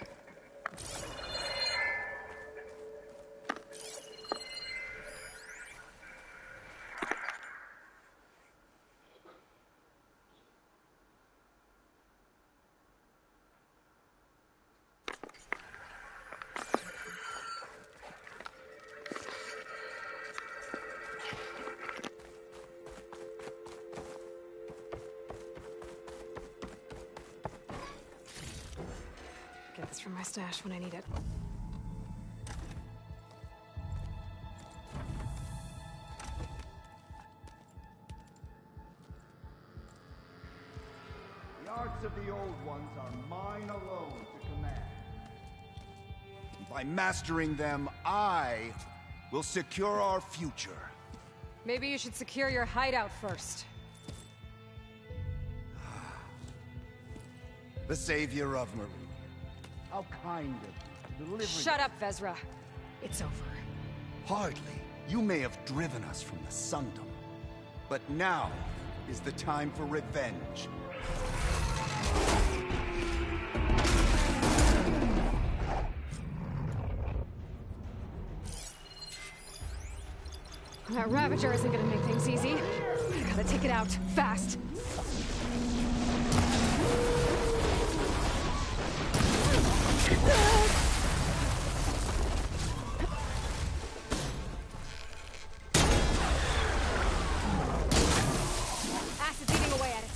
Get this from my stash when I need it. The arts of the Old Ones are mine alone to command. By mastering them, I will secure our future. Maybe you should secure your hideout first. The savior of Meridian. How kind of you to deliver. Shut up, Vezra. It's over. Hardly. You may have driven us from the Sundom. But now is the time for revenge. That Ravager isn't gonna make things easy. I gotta take it out, fast. Acid's eating away at it.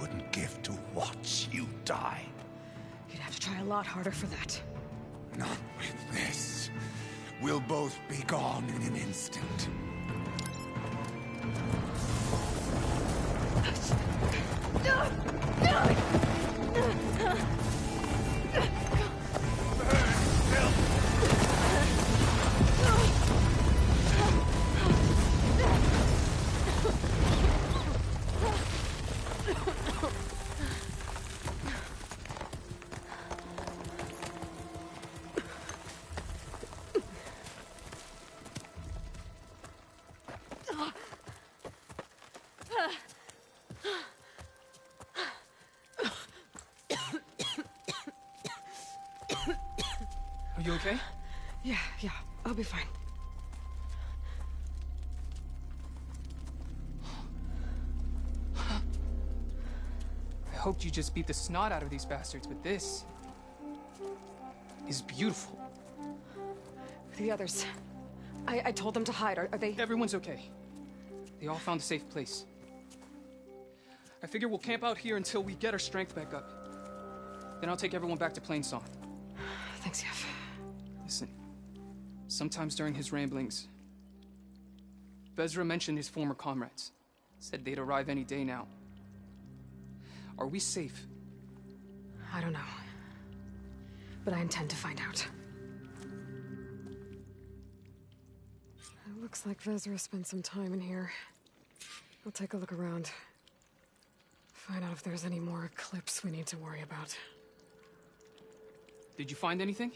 wouldn't give to watch you die. You'd have to try a lot harder for that. Not with this. We'll both be gone in an instant. Are you okay? Yeah, I'll be fine. I hoped you just beat the snot out of these bastards, but this is beautiful. The others. I told them to hide. Are they... Everyone's okay. They all found a safe place. I figure we'll camp out here until we get our strength back up. Then I'll take everyone back to Plainsong. Thanks, Yev. Listen, sometimes during his ramblings, Vezra mentioned his former comrades. Said they'd arrive any day now. Are we safe? I don't know. But I intend to find out. It looks like Vezra spent some time in here. I'll take a look around. Find out if there's any more Eclipse we need to worry about. Did you find anything?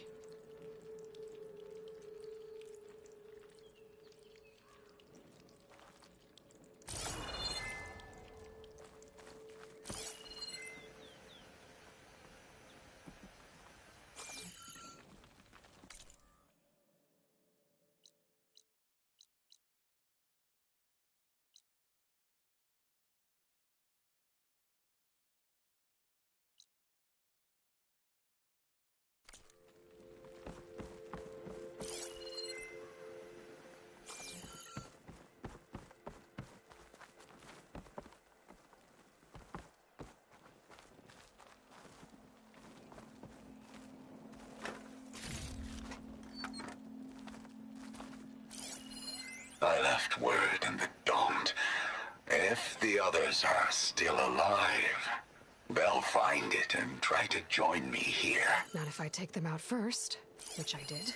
I left word in the Daunt. If the others are still alive, they'll find it and try to join me here. Not if I take them out first, which I did.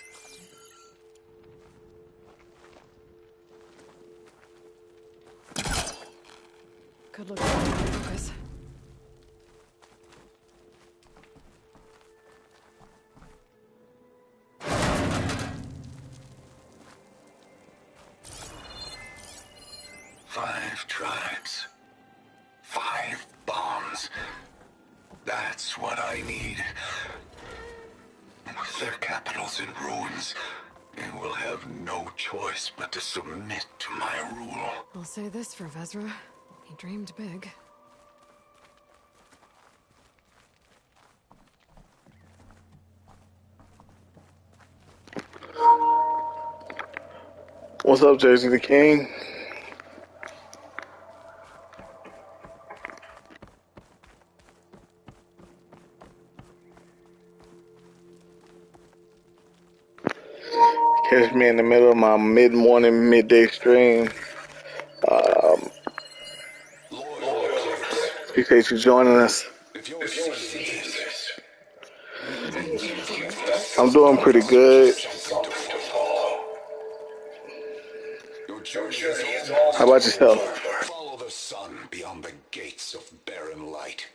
Good look at focus. Five tribes. 5 bombs. That's what I need. With their capitals in ruins, they will have no choice but to submit to my rule. I'll say this for Vezra. He dreamed big. What's up, Jersey the King? Catch me in the middle of my mid-morning, midday stream. Appreciate you joining us. I'm doing pretty good. How about yourself? Follow the sun beyond the gates of barren light,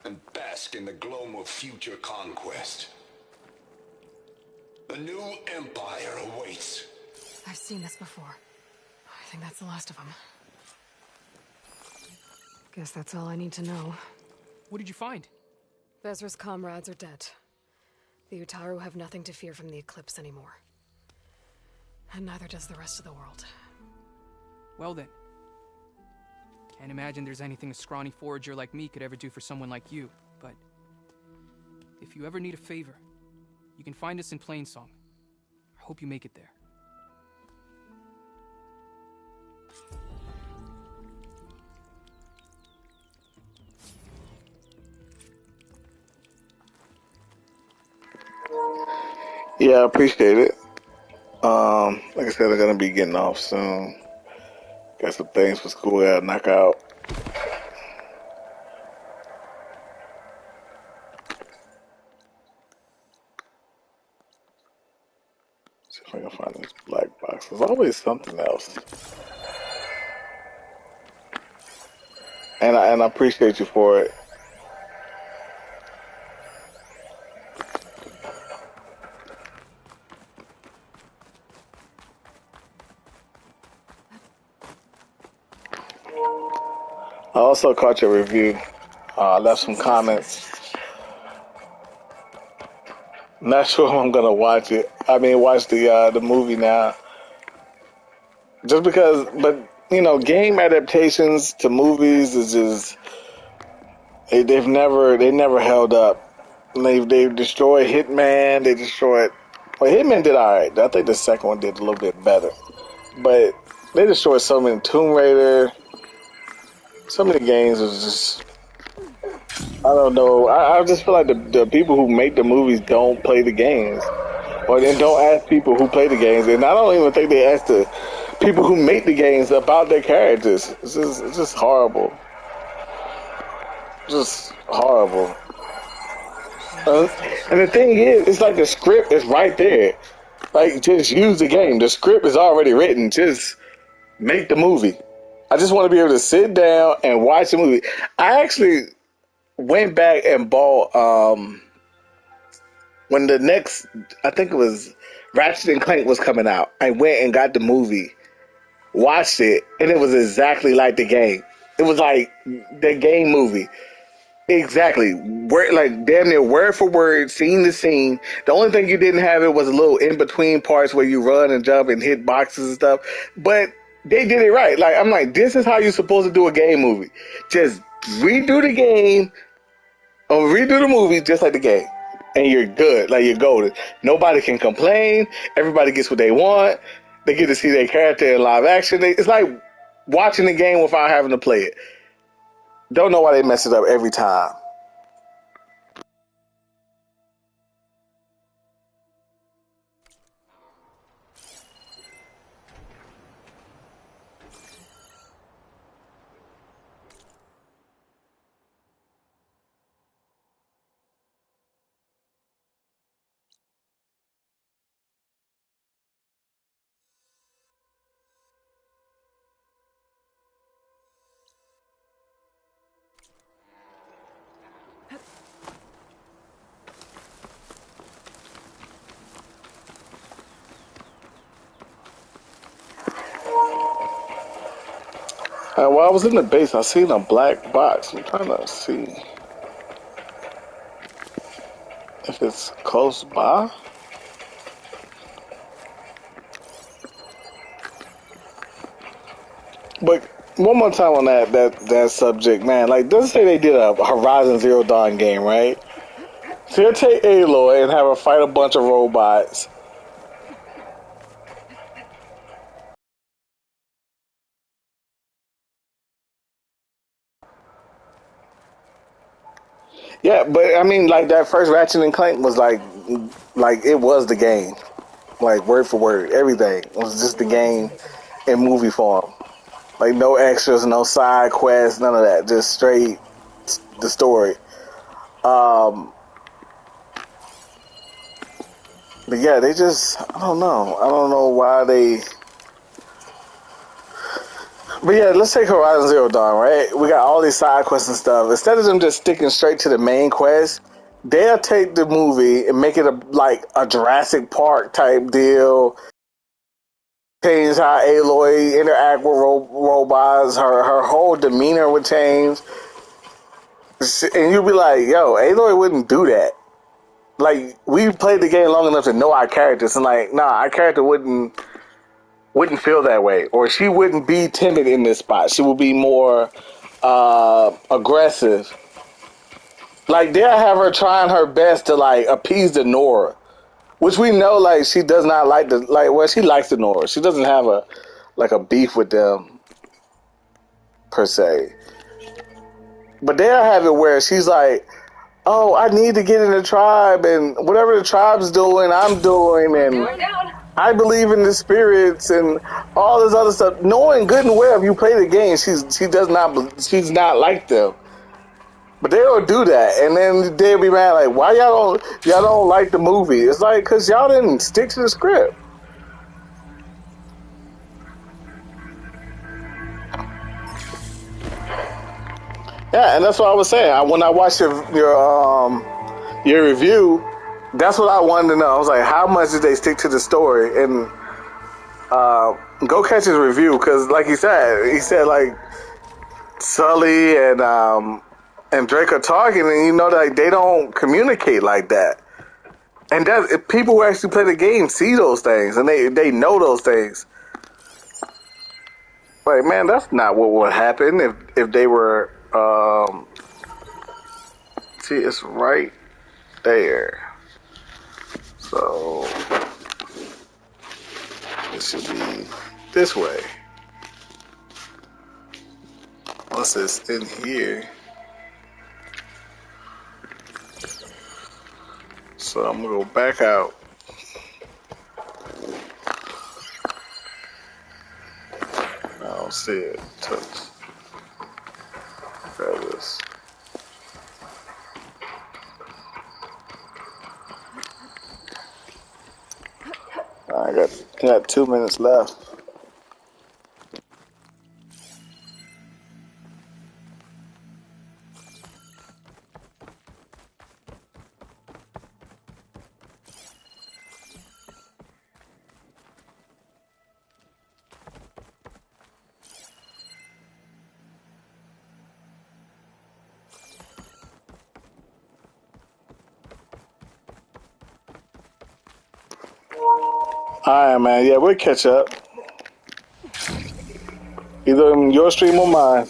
and bask in the gloam of future conquest. A new empire awaits. I've seen this before. I think that's the last of them. Guess that's all I need to know. What did you find? Vezra's comrades are dead. The Utaru have nothing to fear from the Eclipse anymore. And neither does the rest of the world. Well then. Can't imagine there's anything a scrawny forager like me could ever do for someone like you, but if you ever need a favor, you can find us in Plainsong. I hope you make it there. Yeah, I appreciate it. Like I said, I'm gonna be getting off soon. Got some things for school I gotta knock out. See if I can find this black box. There's always something else. And I appreciate you for it. I also caught your review. Left some comments. Not sure if I'm gonna watch it. I mean, watch the movie now. Just because, but you know, game adaptations to movies is just they've never held up. They've destroyed Hitman. They destroyed. Well, Hitman did all right. I think the second one did a little bit better, but they destroyed so many. Tomb Raider. So many games was just. I don't know. I just feel like the people who make the movies don't play the games, or they don't ask people who play the games, and I don't even think they ask the people who make the games about their characters. It's just horrible. Just horrible. And the thing is, it's like the script is right there. Like, just use the game. The script is already written. Just make the movie. I just want to be able to sit down and watch the movie. I actually went back and bought when the next, I think it was Ratchet and Clank was coming out. I went and got the movie, watched it, and it was exactly like the game. It was like the game movie. Exactly. Word, like damn near word for word, scene to scene. The only thing you didn't have it was a little in between parts where you run and jump and hit boxes and stuff. But they did it right. Like I'm like, this is how you're supposed to do a game movie. Just redo the game or redo the movie just like the game. And you're good. Like you're golden. Nobody can complain. Everybody gets what they want. They get to see their character in live action. It's like watching the game without having to play it. Don't know why they mess it up every time. While I was in the base, I seen a black box. I'm trying to see if it's close by. But one more time on that subject, man. Like, let's say they did a Horizon Zero Dawn game, right? So you take Aloy and have her fight a bunch of robots. Yeah, but I mean, like that first Ratchet and Clank was like it was the game, like word for word, everything was just the game in movie form. Like no extras, no side quests, none of that. Just straight the story. But yeah, they just I don't know why they. But yeah, let's take Horizon Zero Dawn, right? We got all these side quests and stuff. Instead of them just sticking straight to the main quest, they'll take the movie and make it a Jurassic Park type deal. Change how Aloy interact with robots. Her whole demeanor would change. And you'd be like, yo, Aloy wouldn't do that. Like, we played the game long enough to know our characters. And like, nah, our character wouldn't feel that way, or she wouldn't be timid in this spot. She would be more aggressive. Like they'll have her trying her best to like appease the Nora, which we know like she does not like the like. Well, she likes the Nora. She doesn't have a beef with them per se. But they'll have it where she's like, oh, I need to get in the tribe, and whatever the tribe's doing, I'm doing, and I believe in the spirits and all this other stuff. Knowing good and well, if you play the game, she's not like them. But they'll do that, and then they'll be mad like, why y'all don't like the movie? It's like, cause y'all didn't stick to the script. Yeah, and that's what I was saying. When I watched your review, that's what I wanted to know. I was like, how much did they stick to the story? And go catch his review, because like he said like Sully and Drake are talking, and you know that they don't communicate like that. And that people who actually play the game see those things, and they know those things. Like, man, that's not what would happen if they were. See, it's right there. So it should be this way. Once it's in here. So I'm gonna go back out. I don't see it. Touch. Grab this. I got 2 minutes left. Alright, man. Yeah, we'll catch up. Either in your stream or mine.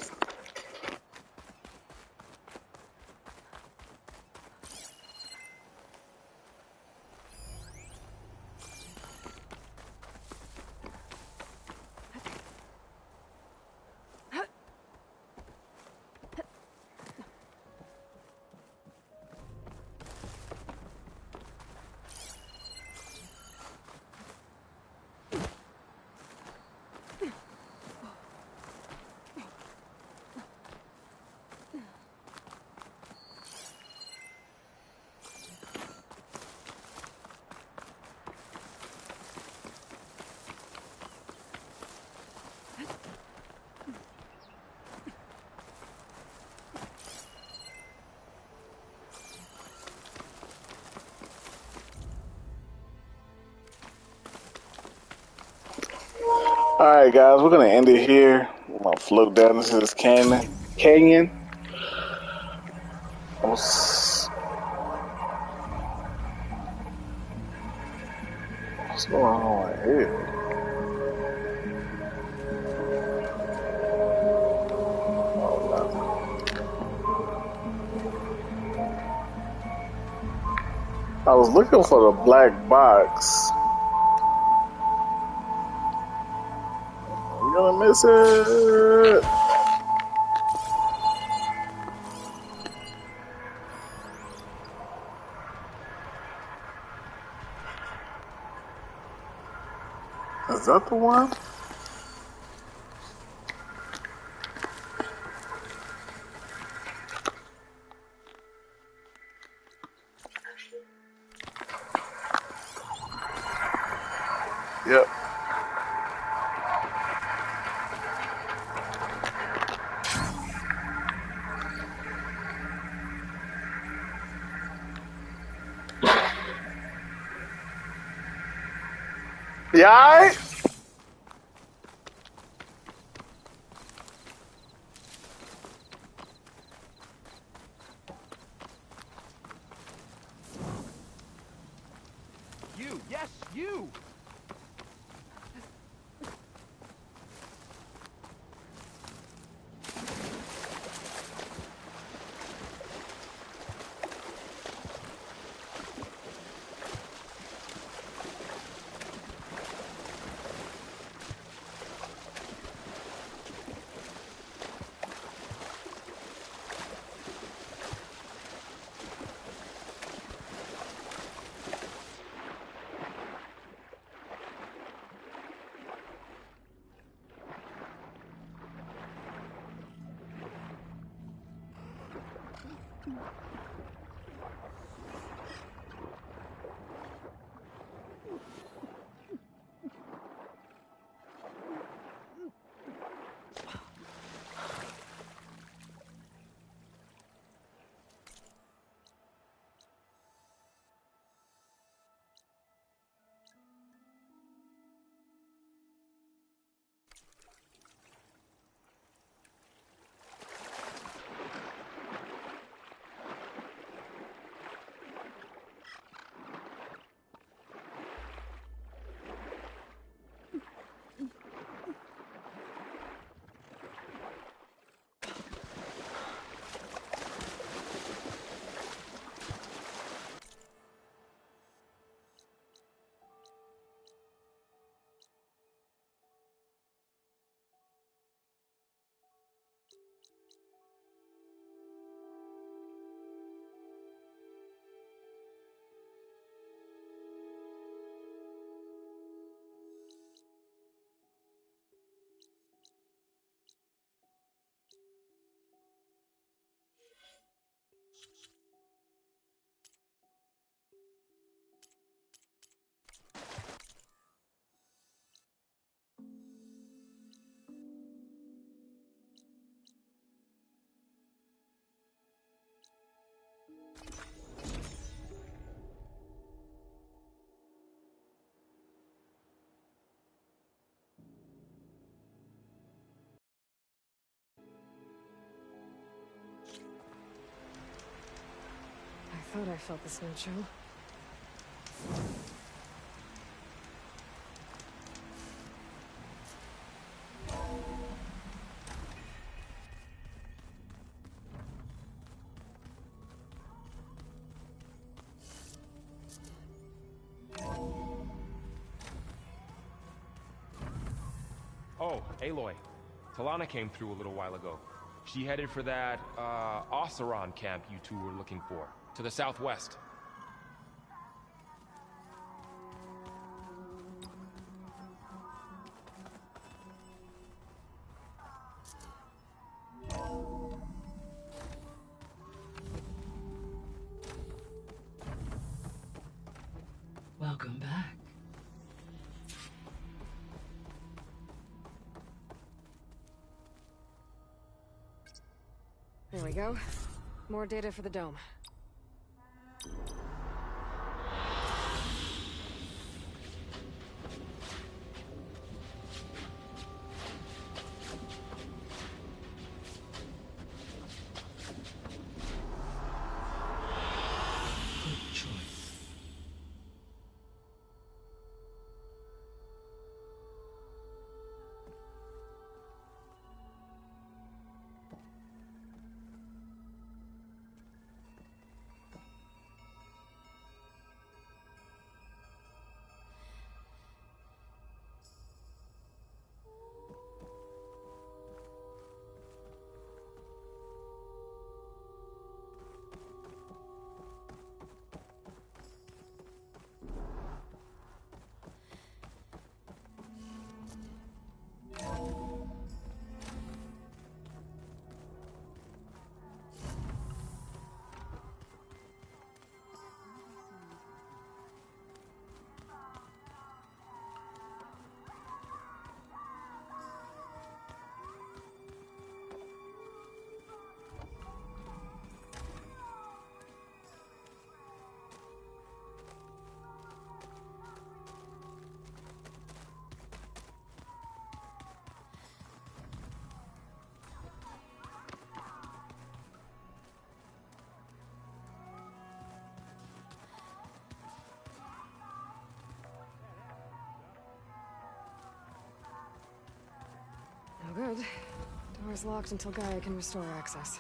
Alright, guys, we're going to end it here. I'm going to float down into this canyon. What's going on right here? I was looking for the black box. I'm gonna miss it. Is that the one? Yep. You alright? You, yes, you! I thought I felt the snow chill. Oh, Aloy. Talana came through a little while ago. She headed for that, Oseram camp you two were looking for, to the southwest. Welcome back. There we go. More data for the dome. Good choice. No good. Door's locked until Gaia can restore access.